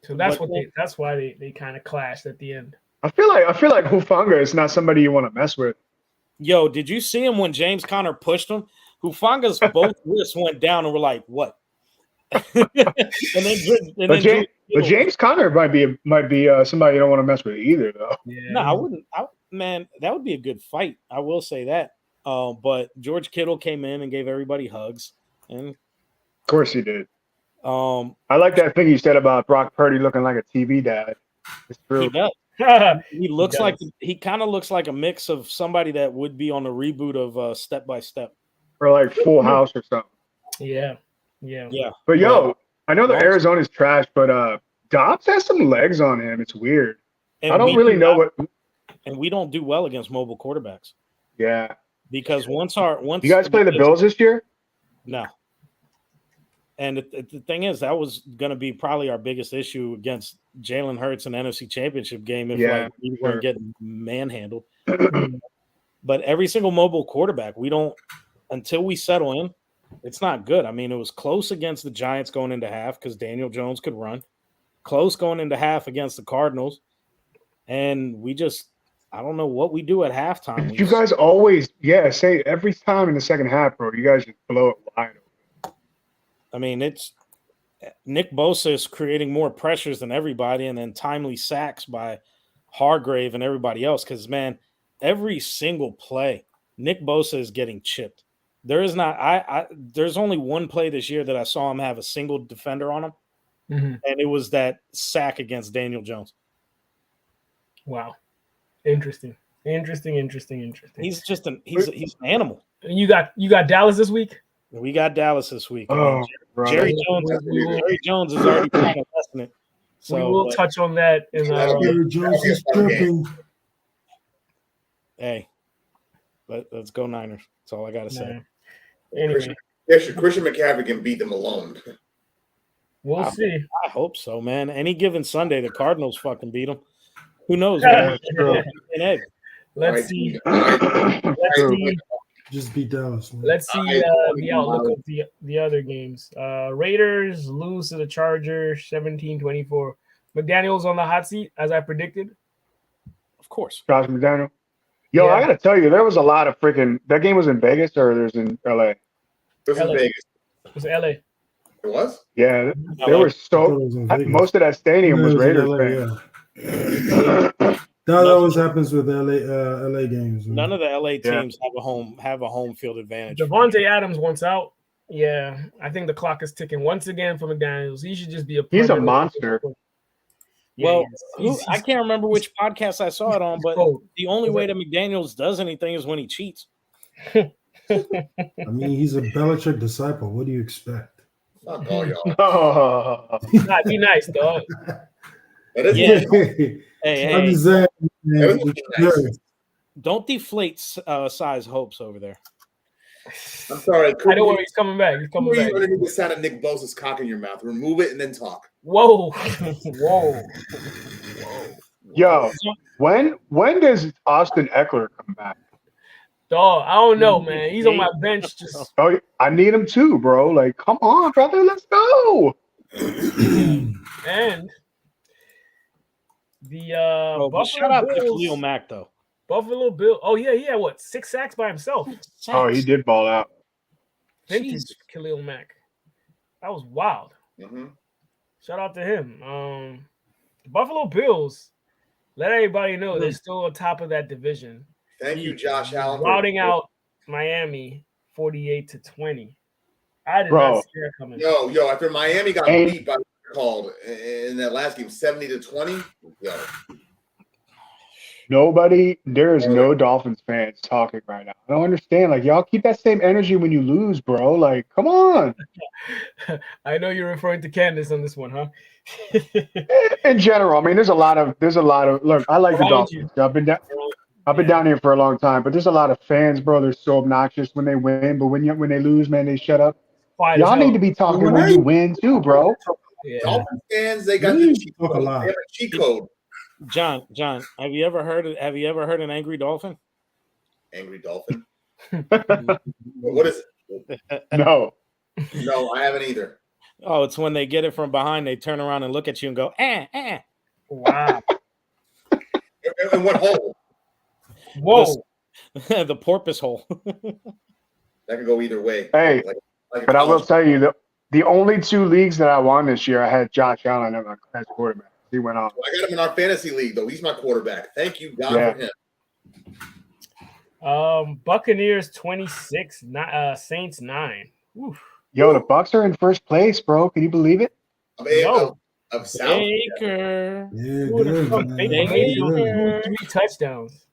so that's why they kind of clashed at the end. I feel like Hufanga is not somebody you want to mess with. Yo, did you see him when James Conner pushed him? Hufanga's both wrists went down and we're like, what? James Conner might be somebody you don't want to mess with either, though. Yeah. No, I wouldn't. Man, that would be a good fight. I will say that. But George Kittle came in and gave everybody hugs, and of course he did. I like that thing you said about Brock Purdy looking like a TV dad. It's true. He does. He kind of looks like a mix of somebody that would be on the reboot of Step by Step, or like Full House or something. Yeah. But I know the Arizona's trash, but Dobbs has some legs on him. It's weird. And I don't really know what. And we don't do well against mobile quarterbacks. Yeah. Because once you guys play the Bills this year? No. And the thing is, that was going to be probably our biggest issue against Jalen Hurts in the NFC Championship game if we weren't getting manhandled. But every single mobile quarterback, until we settle in, it's not good. I mean, it was close against the Giants going into half because Daniel Jones could run. Close going into half against the Cardinals. And I don't know what we do at halftime. You guys always, say every time in the second half, bro, you guys just blow it wide open. I mean, it's Nick Bosa is creating more pressures than everybody and then timely sacks by Hargrave and everybody else. Because, man, every single play, Nick Bosa is getting chipped. There is not there's only one play this year that I saw him have a single defender on him. Mm-hmm. And it was that sack against Daniel Jones. Wow. Interesting. He's just he's an animal. And you got Dallas this week? We got Dallas this week. Oh, Jerry Jones is already kind of testing it. So we will touch on that in Jerry Jones is tripping. Hey, let's go Niners. That's all I gotta say. Anyway. Christian McCaffrey can beat them alone. We'll see. I hope so, man. Any given Sunday, the Cardinals fucking beat them. Who knows? Yeah, true. An egg. Let's see. True. Just beat Dallas. Man. Let's see the outlook of the other games. Raiders lose to the Chargers 17-24. McDaniel's on the hot seat, as I predicted. Of course. Josh McDaniel. Yo, Yeah. I gotta tell you, there was a lot of freaking. That game was in Vegas or there's in LA. It was in LA. Vegas. It was LA. It was? Yeah, there LA. were most of that stadium was Raiders fans. Yeah. That always happens with LA games. Man. None of the LA teams have a home field advantage. Devontae Adams wants out. Yeah, I think the clock is ticking once again for McDaniels. He should just be He's a permanent- monster. Yeah, Well, he's- I can't remember which podcast I saw it on, but cold. the only way that McDaniels does anything is when he cheats. I mean, he's a Belichick disciple. What do you expect? Fuck all y'all. Oh, Nah, be nice, dog. That is Yeah. Hey, Hey, I'm hey, just saying, man, Everything it's nice. don't deflate size hopes over there. I'm sorry. I don't worry, he's coming back. He's coming Who are back. you underneath the sound of Nick Bosa's cock in your mouth? Remove it and then talk. Whoa. Whoa. yo, when does Austin Eckler come back? Dog, I don't know, man. He's on my bench. Just Oh, I need him too, bro. Like, come on, brother, let's go. and the But Buffalo shout out to Bills. Khalil Mack, though. Buffalo Bill. Oh yeah, he had what 6 sacks by himself. Oh, he did ball out. Vintage Jeez. Khalil Mack. That was wild. Mm-hmm. Shout out to him. The Buffalo Bills. Let everybody know they're still on top of that division. Thank you, Josh Allen. Routing out Miami 48-20. I did Bro. not see that coming. Yo, after Miami got Hey. beat by called in that last game, 70-20. Yo, There is no Dolphins fans talking right now. I don't understand. Like, y'all keep that same energy when you lose, bro. Like, come on. I know you're referring to Candace on this one, huh? In general, I mean, there's a lot of. Look, I like the Around Dolphins. I've been down here for a long time, but there's a lot of fans, bro. They're so obnoxious when they win, but when they lose, man, they shut up. Quiet as Y'all hell. need to be talking when you win too, bro. Yeah. Dolphins fans, they got You the cheat talk a code. lot. They have a cheat code. John, have you ever heard an angry dolphin? Angry Dolphin. What is it? No. No, I haven't either. Oh, it's when they get it from behind, they turn around and look at you and go, eh. Wow. In what hole? Whoa. The porpoise hole. That could go either way. Hey, Like a but I will college- tell you the only 2 leagues that I won this year, I had Josh Allen as quarterback. He went off. I got him in our fantasy league, though. He's my quarterback. Thank you, God, Yeah. for him. Buccaneers 26, Saints 9. Oof. Yo, the Bucks are in first place, bro. Can you believe it? Of South. Baker. Yeah, Who would have good, thought man. Baker Baker. Good. 3 touchdowns?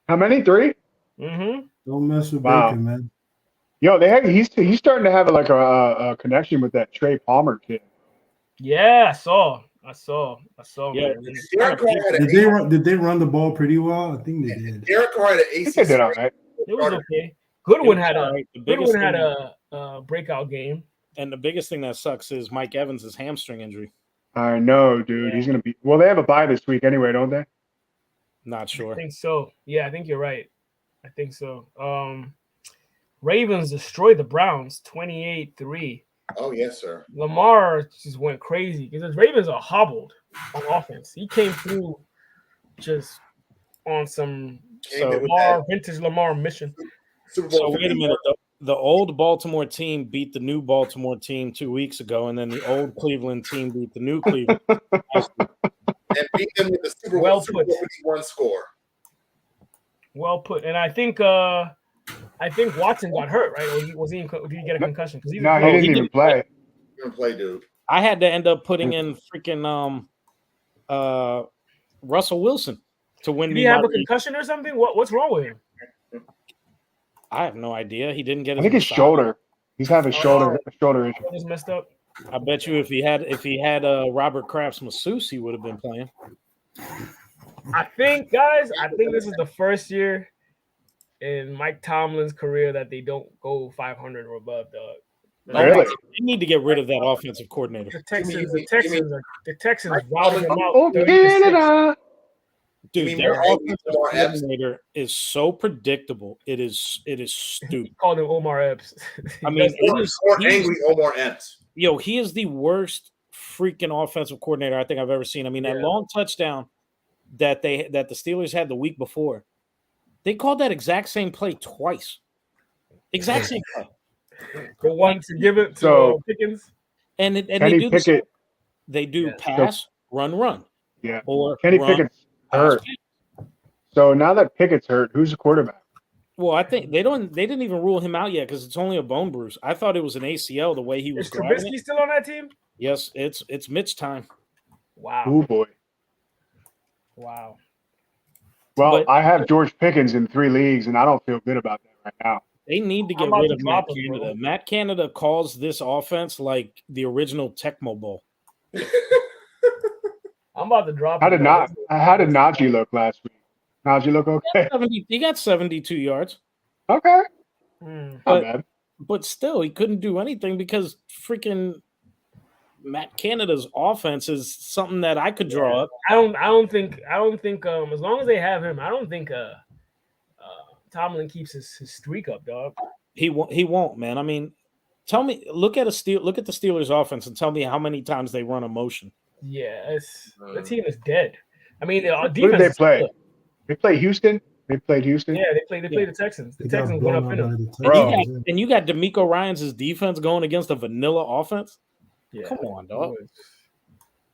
How many? 3? Mm-hmm. Don't mess with Wow. Baker, man. Yo, he's starting to have a connection with that Trey Palmer kid. Yeah, I saw. Yeah. Man. Derek Carr had an Did they run the ball pretty well? I think they did. Derek Carr had an I think AC. they did all right. It was okay. Goodwin had All right. a breakout game. And the biggest thing that sucks is Mike Evans' hamstring injury. I know, dude. Yeah. He's gonna be. Well, they have a bye this week anyway, don't they? Not I sure. think so. Yeah, I think you're right. I think so. Ravens destroyed the Browns 28-3. Oh, yes, sir. Lamar just went crazy because the Ravens are hobbled on offense. He came through just on some Came in with vintage Lamar mission. Super Bowl So wait a 50. minute. The old Baltimore team beat the new Baltimore team 2 weeks ago, and then the old Cleveland team beat the new Cleveland. And beat them with the Super Well Bowl, Super put. Bowl 51 score. Well put. And I think Watson got hurt, right? Or did he get a concussion? Because No, he didn't even play. You're gonna play, dude. I had to end up putting in freaking Russell Wilson to win Did me he have my a concussion or something? What's wrong with him? I have no idea. He didn't get I think his massage. shoulder. He's having shoulder issue. He was messed up. I bet you if he had Robert Kraft's masseuse, he would have been playing. I think, guys, this is the first year in Mike Tomlin's career that they don't go 500 or above, dog. Really? They need to get rid of that offensive coordinator. The Texans I routed them out. Oh, 30-6. Canada. Dude, mean their more offensive Omar Epps? coordinator is so predictable. It is stupid. Called him Omar Epps. I mean, More angry Omar Epps. he is the worst freaking offensive coordinator I think I've ever seen. I mean, that long touchdown that the Steelers had the week before, they called that exact same play twice. Exact same play. The one to give it to Pickens. And they Kenny do Pickett. They do pass, run. Yeah. Or Kenny run, Pickett's pass, hurt. pass. So now that Pickett's hurt, who's the quarterback? Well, I think they didn't even rule him out yet because it's only a bone bruise. I thought it was an ACL the way he was Is grabbing Trubisky it. still on that team? Yes, it's Mitch time. Wow. Oh boy. Wow. Well, I have George Pickens in 3 leagues, and I don't feel good about that right now. They need to get I'm about rid to of Matt drop him, Canada. bro. Matt Canada calls this offense like the original Tecmo Bowl. I'm about to drop How him. did Najee look last week? Najee look okay? He got 72 yards. Okay. Mm. Not bad. But still, he couldn't do anything because freaking Matt Canada's offense is something that I could draw up. I don't think as long as they have him, I don't think Tomlin keeps his streak up, dog. He won't, man. I mean, look at the Steelers offense and tell me how many times they run a motion. Yeah, the team is dead. I mean, our Who defense. did they is play? good. They played Houston. They played Houston. Yeah, they played the Texans. The They got Texans went blown up out in by them. the Bro. Texans, And you got DeMeco Ryans' defense going against a vanilla offense. Yeah. Come on, dog.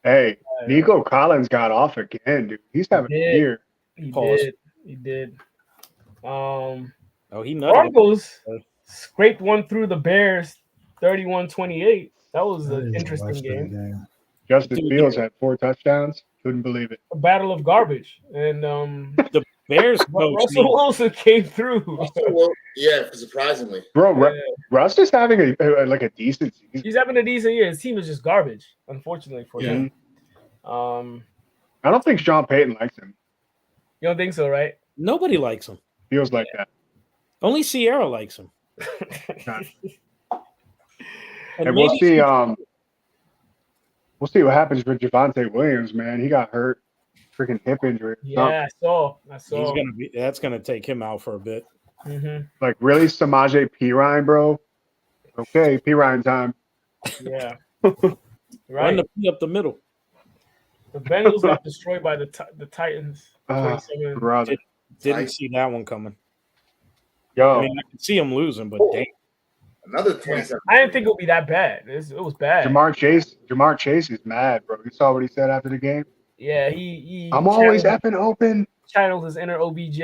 Hey, Nico Collins got off again, dude. He's having a year. He Pause. did. He did. Oh, he nutted. Broncos scraped one through the Bears, 31-28. That was I an didn't interesting watch that game. Justin Dude, Fields had 4 touchdowns. Couldn't believe it. A battle of garbage, and The Bears coach Russell Wilson came through. Well, yeah, surprisingly. Bro, Russ is having a decent season. He's having a decent year. His team is just garbage, unfortunately for him. I don't think Sean Payton likes him. You don't think so, right? nobody likes him. Feels like that. Only Sierra likes him. And we'll see. We'll see what happens with Javonte Williams, man. He got hurt, freaking hip injury. Yeah, I saw. That's gonna take him out for a bit. Mm-hmm. Like really, Samaje Perine, bro. Okay, Perine time. Yeah, Run right. the P up the middle. The Bengals got destroyed by the Titans. 27. Brother. Didn't see that one coming. Yo, I mean, I could see him losing, but damn. Another 27. I didn't think it would be that bad. It was bad. Jamar Chase is mad, bro. You saw what he said after the game? Yeah, he I'm always channeled- effing open. channeled his inner OBJ.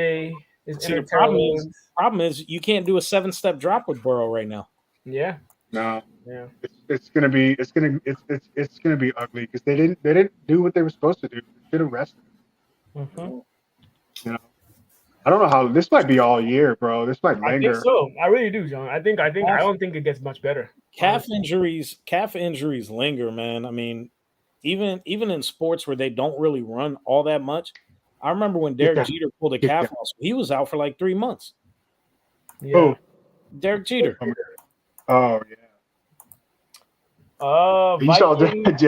His See, inner the problem Terrell is- Owens. Problem is, you can't do a 7-step drop with Burrow right now. Yeah, No, yeah. it's gonna be ugly because they didn't do what they were supposed to do. They should have rested. Mm-hmm. You know, I don't know how this might be all year, bro. This might I linger. think so. I really do, John. I don't think it gets much better. Calf injuries linger, man. I mean, even in sports where they don't really run all that much. I remember when Derek Jeter pulled a calf muscle. He was out for like 3 months. Yeah. Oh, Derek Jeter. oh yeah. You saw. Vikings,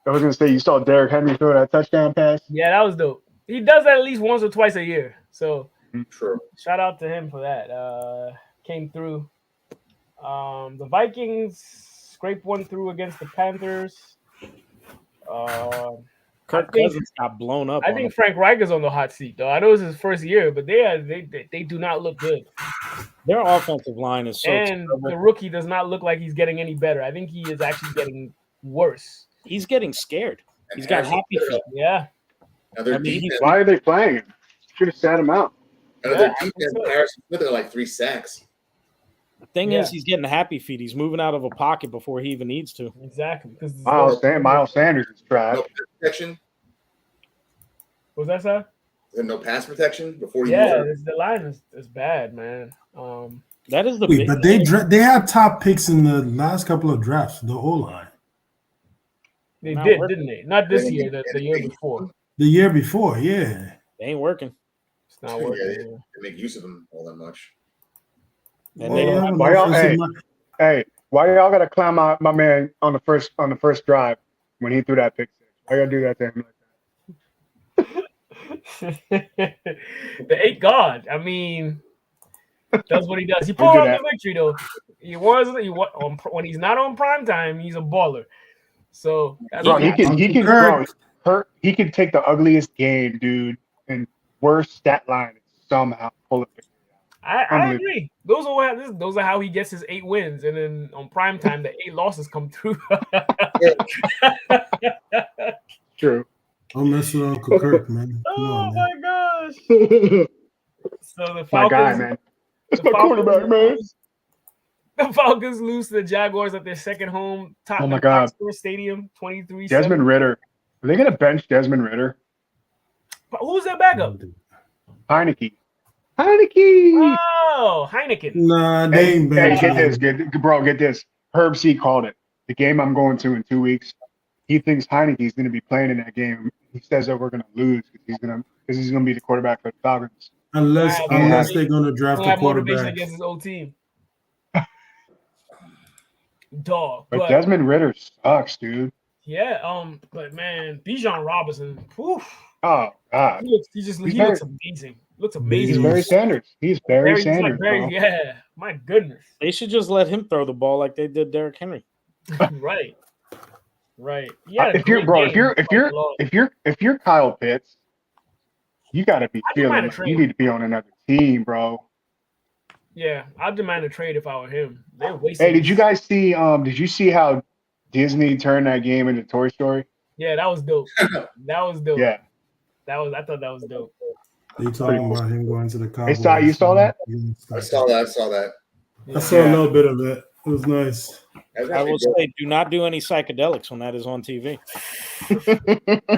I was gonna say you saw Derrick Henry throw that touchdown pass. yeah, that was dope. He does that at least once or twice a year. So True. shout out to him for that. Came through. The Vikings scraped one through against the Panthers. Kirk Cousins got blown up. I on think it. Frank Reich is on the hot seat, though. I know it's his first year, but they do not look good. Their offensive line is so And terrible. the rookie does not look like he's getting any better. I think he is actually getting worse. He's getting scared. And He's got Harrison happy Smith, feet. Yeah. Another I mean, defense. Why are they playing him? Should have sat him out. Another Yeah, I think defense. so. Harrison Smith got like 3 sacks. The thing Yeah. is, he's getting happy feet. He's moving out of a pocket before he even needs to. Exactly. Because Miles Sanders is trash. No pass protection. was that sir? No pass protection before he Yeah, moved. the line is bad, man. That is the Wait, big but thing. they had top picks in the last couple of drafts. The O-line. They Not did, working. didn't they? Not this year, the year before. The year before, yeah. They ain't working. It's not Yeah, working. they didn't make use of him all that much. And they don't have Why y'all- hey, Why y'all gotta clown my man on the first drive when he threw that pick six? Why y'all do that to him like that? The 8 God. I mean, that's what he does. He do pulled out that. the victory though. When he's not on prime time, he's a baller. So that's Bro, what he matters. he can take the ugliest game, dude, and worst stat line and somehow pull it. I agree. Those are how he gets his 8 wins, and then on prime time, the 8 losses come through. True. Don't mess with Uncle Kirk, man. Come Oh on, man. my gosh! So the My guy, Falcons, man. the my quarterback, man. The Falcons lose to the Jaguars at their second home. Oh my God. Hotspur Stadium, 23-7. Desmond Ritter. Are they gonna bench Desmond Ritter? Who's their backup? Heineke. Oh, Heineken. Nah, they ain't Hey, benching get him. this, bro. Get this. Herb C called it. The game I'm going to in 2 weeks. He thinks Heineke's going to be playing in that game. He says that we're going to lose because he's going to be the quarterback for the Falcons. Unless they're gonna draft a motivation quarterback. against his old team. Dog. But Desmond Ritter sucks, dude. Yeah. But man, Bijan Robinson. Whew, Oh God. he looks amazing. Looks amazing. He's Barry Sanders. He's Barry Sanders, bro. Yeah. My goodness. They should just let him throw the ball like they did Derrick Henry. Right. Yeah. If you're Kyle Pitts, you got to be feeling like you need to be on another team, bro. Yeah, I'd demand a trade if I were him. They're wasting. Hey, did you guys see? Did you see how Disney turned that game into Toy Story? Yeah, that was dope. Yeah, I thought that was dope. Are you talking about him going to the Cowboys? You saw that? I saw that. I saw a little bit of it. It was nice. I will say, do not do any psychedelics when that is on TV.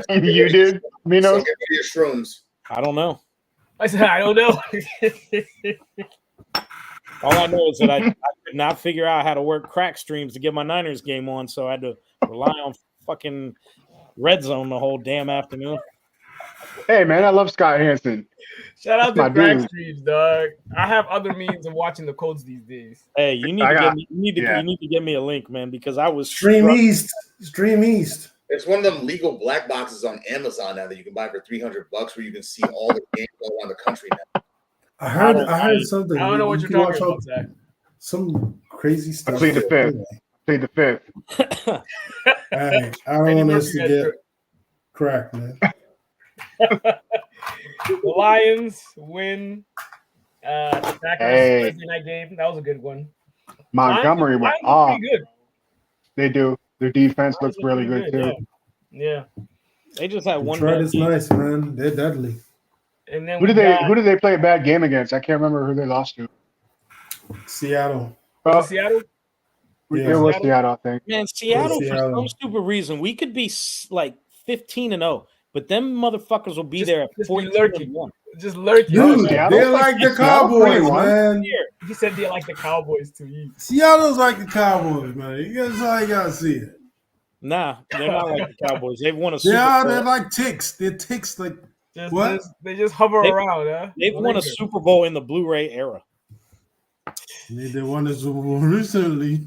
You did, Minos? So get rid of your shrooms. I don't know. I said I don't know. All I know is that I could not figure out how to work crack streams to get my Niners game on, so I had to rely on fucking Red Zone the whole damn afternoon. Hey, man, I love Scott Hansen. Shout out That's to my crack dude. streams, dog. I have other means of watching the Colts these days. Hey, you need to get me a link, man, because I was Stream East. There's one of them legal black boxes on Amazon now that you can buy for $300 where you can see all the games all around the country now. I heard something. I don't know what you're talking about, Zach. Some crazy stuff. I plead the fifth. Hey, I don't want us to get cracked, man. The Lions win. The Packers Thursday night game. That was a good one. Montgomery went Lions off. pretty good. They do. Their defense looks really good too. Yeah. They just had one. Detroit is nice, man. They're deadly. And then Who did they play a bad game against? I can't remember who they lost to. Seattle. Seattle? It was Seattle, I think. Man, Seattle, for some stupid reason, we could be like 15-0, but them motherfuckers will be there at 14-1. Just lurking. Dude, they like the Cowboys, man. He said they like the Cowboys too. Seattle's like the Cowboys, man. That's how you gotta see it. Nah, they're not like the Cowboys. They've won a Super Bowl. They're like ticks. They're ticks like what? They just hover around, huh? They've won a Super Bowl in the Blu-ray era. They won the Super Bowl recently.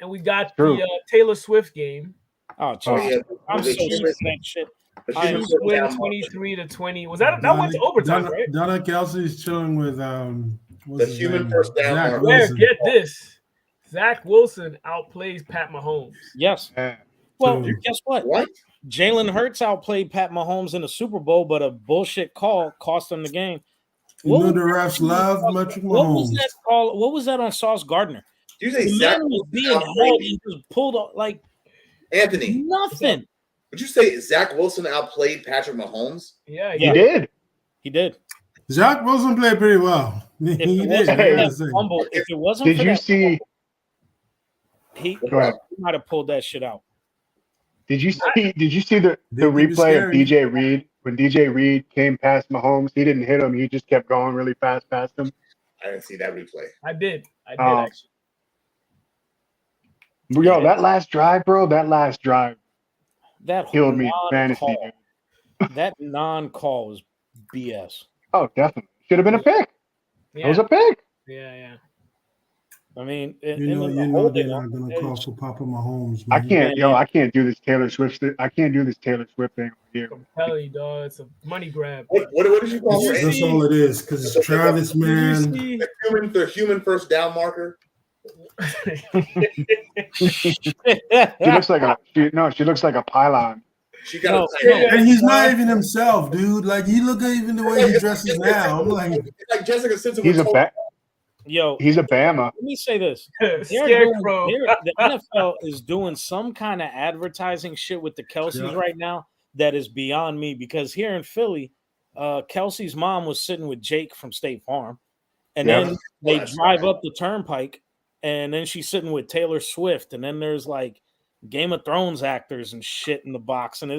And we got the Taylor Swift game. Oh, Jesus. I'm so sick of that shit. Chiefs win 23-20. Was that went to overtime, right? Donna Kelsey's chilling with the human first down. Get this. Zach Wilson outplays Pat Mahomes. Yes. Well, guess what? What? Jalen Hurts outplayed Pat Mahomes in the Super Bowl, but a bullshit call cost him the game. You know the refs love Patrick Mahomes. What was that call? What was that on Sauce Gardner? Did you say the Zach man was being held and just pulled off like Anthony? Nothing. Would you say Zach Wilson outplayed Patrick Mahomes? Yeah, he did. He did. Zach Wilson played pretty well. He did. If it wasn't did for you that see? He might have pulled that shit out. Did you see the replay of DJ Reed? When DJ Reed came past Mahomes, he didn't hit him. He just kept going really fast past him. I didn't see that replay. I did actually. Yo, that last drive, bro. That last drive. That killed me in fantasy, dude. That non-call was BS. Oh, definitely. Should have been a pick. Yeah. It was a pick. Yeah. I mean, You know they're not gonna call for Papa Mahomes. Man. I can't do this Taylor Swift. I can't do this Taylor Swift thing here. I'm telling you, dog, it's a money grab. What did you call it? That's all it is. Because Travis, man, The human first down marker. She looks like a pylon. She got and he's not even himself, dude. Like you look at even the way he dresses now. I'm like Jessica Simpson. He's a Bama. Let me say this: Scarecrow. the NFL is doing some kind of advertising shit with the Kelces right now that is beyond me. Because here in Philly, Kelsey's mom was sitting with Jake from State Farm, and then they drive up the turnpike, and then she's sitting with Taylor Swift, and then there's like Game of Thrones actors and shit in the box, and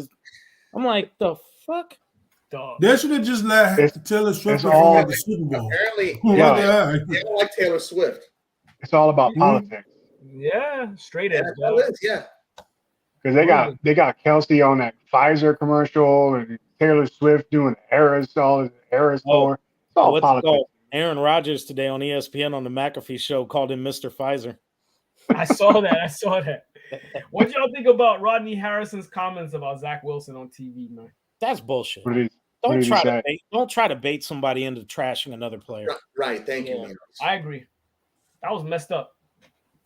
I'm like, the fuck. They should have just let Taylor Swift perform at the Super Bowl. Apparently, they don't like Taylor Swift. It's all about politics. Yeah, straight edge. Yeah. Because they got Kelsey on that Pfizer commercial and Taylor Swift doing aerosol store. It's all politics. Aaron Rodgers today on ESPN on the McAfee show called him Mr. Pfizer. I saw that. What do y'all think about Rodney Harrison's comments about Zach Wilson on TV, man? That's bullshit. Don't try to bait somebody into trashing another player. Right. Thank you. Man. I agree. That was messed up.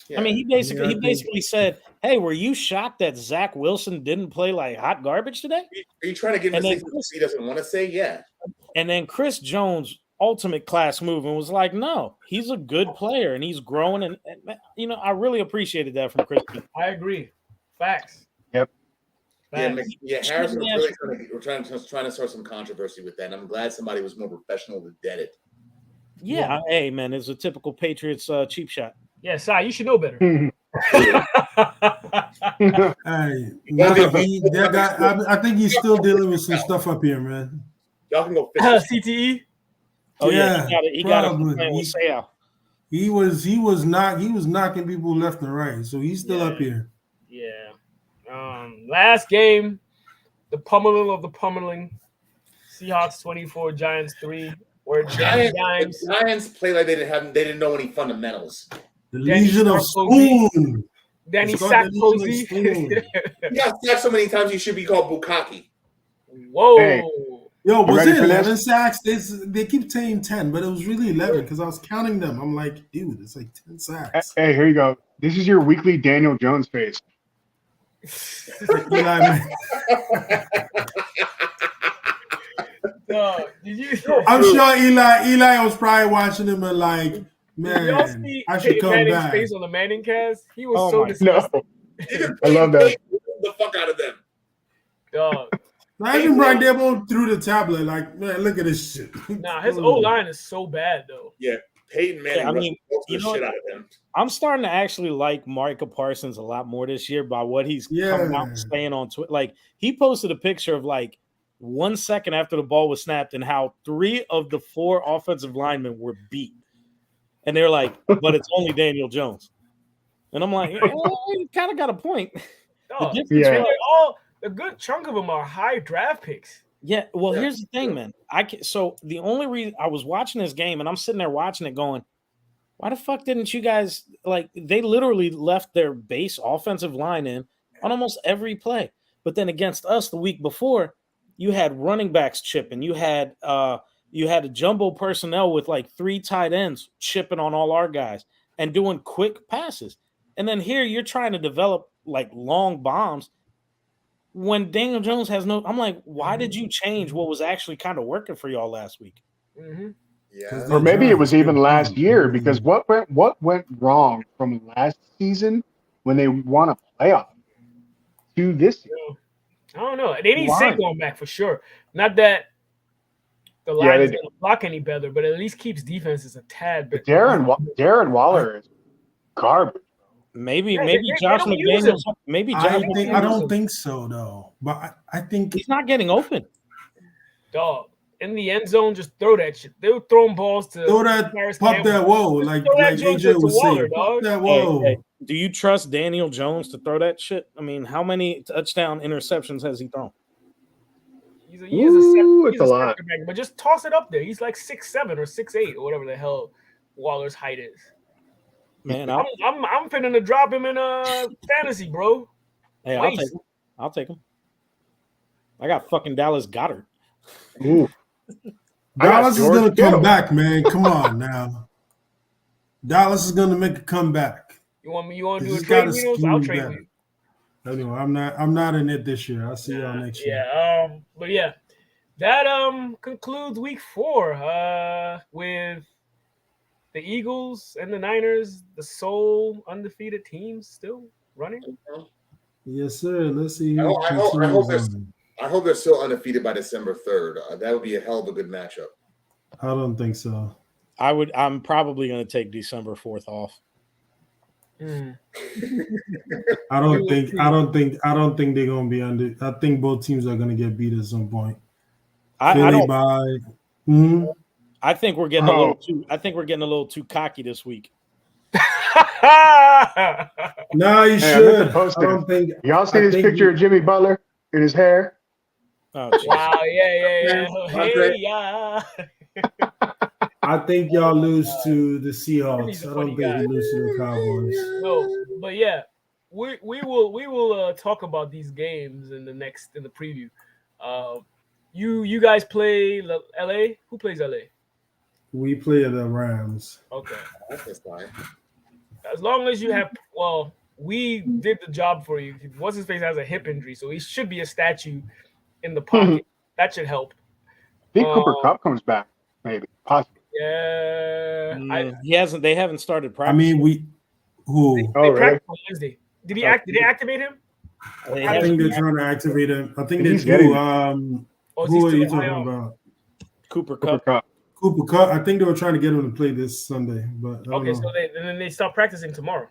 Yeah. I mean, he basically said, "Hey, were you shocked that Zach Wilson didn't play like hot garbage today?" Are you trying to give him something he doesn't want to say? Yeah. And then Chris Jones, ultimate class move, and was like, "No, he's a good player and he's growing." And I really appreciated that from Chris. I agree. Facts. Yep. Harrison was really trying to start some controversy with that. And I'm glad somebody was more professional to dead it. Yeah. Hey, man, it's a typical Patriots cheap shot. Yeah, Si, you should know better. I think he's still dealing with some stuff up here, man. Y'all can go CTE. Oh yeah, he got it. He was knocking people left and right, so he's still up here. Yeah. Last game, the pummeling of the pummeling. Seahawks 24, Giants 3. Where Giants play like they didn't know any fundamentals. The Legion of Spoon. Danny Sackposey. He got sacked so many times he should be called Bukaki. Whoa. Hey. Yo, was it 11 sacks? They keep saying 10, but it was really 11 because I was counting them. I'm like, dude, it's like 10 sacks. Hey, here you go. This is your weekly Daniel Jones face. I'm sure Eli was probably watching him and like, man, I should come Manning's back. Face on the Manning cast, he was so disgusting. No. I love that. The fuck out of them. Dog. Not even Brian Debo threw the tablet. Like, man, look at this shit. Nah, his O-line is so bad though. Yeah, Peyton Manning. The shit out of them. I'm starting to actually like Micah Parsons a lot more this year by what he's coming out and saying on Twitter. Like, he posted a picture of like 1 second after the ball was snapped and how 3 of the 4 offensive linemen were beat. And they're like, but it's only Daniel Jones. And I'm like, you kind of got a point. A good chunk of them are high draft picks. Yeah, well, here's the thing, man. So the only reason I was watching this game and I'm sitting there watching it going, why the fuck didn't you guys they literally left their base offensive line in on almost every play. But then against us the week before, you had running backs chipping. You had a jumbo personnel with like 3 tight ends chipping on all our guys and doing quick passes. And then here you're trying to develop like long bombs when Daniel Jones has no. I'm like, why did you change what was actually kind of working for y'all last week? Mm-hmm. Yeah, or maybe it was even last year because what went wrong from last season when they won a playoff to this year? I don't know. They need Saquon back for sure. Not that the line is going to block any better, but at least keeps defenses a tad better. Darren Waller is garbage. Maybe Josh McDaniels. I don't think so though. But I think he's not getting open. Dog. In the end zone, just throw that shit. They were throwing balls to pop that whoa, like AJ was saying. Pop that whoa. Hey, do you trust Daniel Jones to throw that shit? I mean, how many touchdown interceptions has he thrown? He's a lot. But just toss it up there. He's like 6'7" or 6'8" or whatever the hell Waller's height is. Man, I'm finna drop him in fantasy, bro. hey, I'll take him. I got fucking Dallas Goddard. Ooh. Dallas is going to come Kittle. back, man. Come on now. Dallas is going to make a comeback. You want to do a Just trade gotta with us? scheme I'll trade better. with you. Anyway, I'm not in it this year. I'll see y'all next year. Yeah. But yeah, that concludes week 4 with the Eagles and the Niners, the sole undefeated teams still running. Yes, sir. Let's see. I hope they're still undefeated by December 3rd. That would be a hell of a good matchup. I don't think so. I'm probably going to take December 4th off. I don't think they're going to be under. I think both teams are going to get beat at some point. I think we're getting a little too. I think we're getting a little too cocky this week. No, you should. I don't think. Y'all see this picture of Jimmy Butler in his hair? Oh, wow! Yeah. Hey, yeah. I think y'all lose to the Seahawks. I don't think you lose to the Cowboys. No, but yeah, we will talk about these games in the preview. You guys play LA? Who plays LA? We play the Rams. Okay. That's fine. As long as you have, we did the job for you. What's his face has a hip injury, so he should be a statue in the pocket. That should help. I think Cooper Kupp comes back, maybe, possibly. Yeah, They haven't started practice. I mean, They practiced on Wednesday. Did they activate him? I think they're trying to activate him. I think He's who are you talking about? Cooper Kupp. Cooper Kupp. I think they were trying to get him to play this Sunday, but Okay, so then they start practicing tomorrow.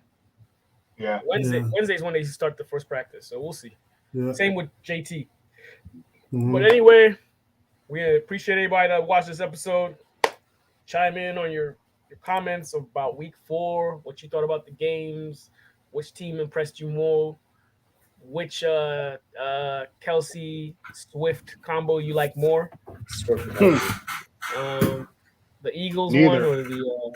Yeah. Wednesday is when they start the first practice, so we'll see. Yeah. Same with JT. Mm-hmm. But anyway, we appreciate anybody that watched this episode. Chime in on your comments about week 4, what you thought about the games, which team impressed you more, which Kelce Swift combo you like more. The Eagles one or the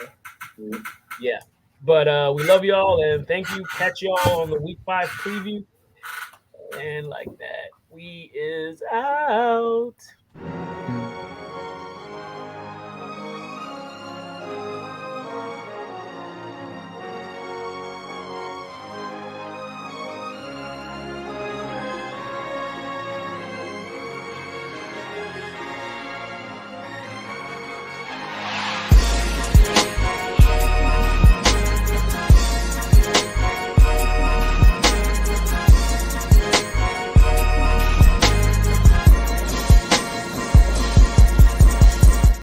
yeah. But we love y'all and thank you. Catch y'all on the week 5 preview. And like that, we is out.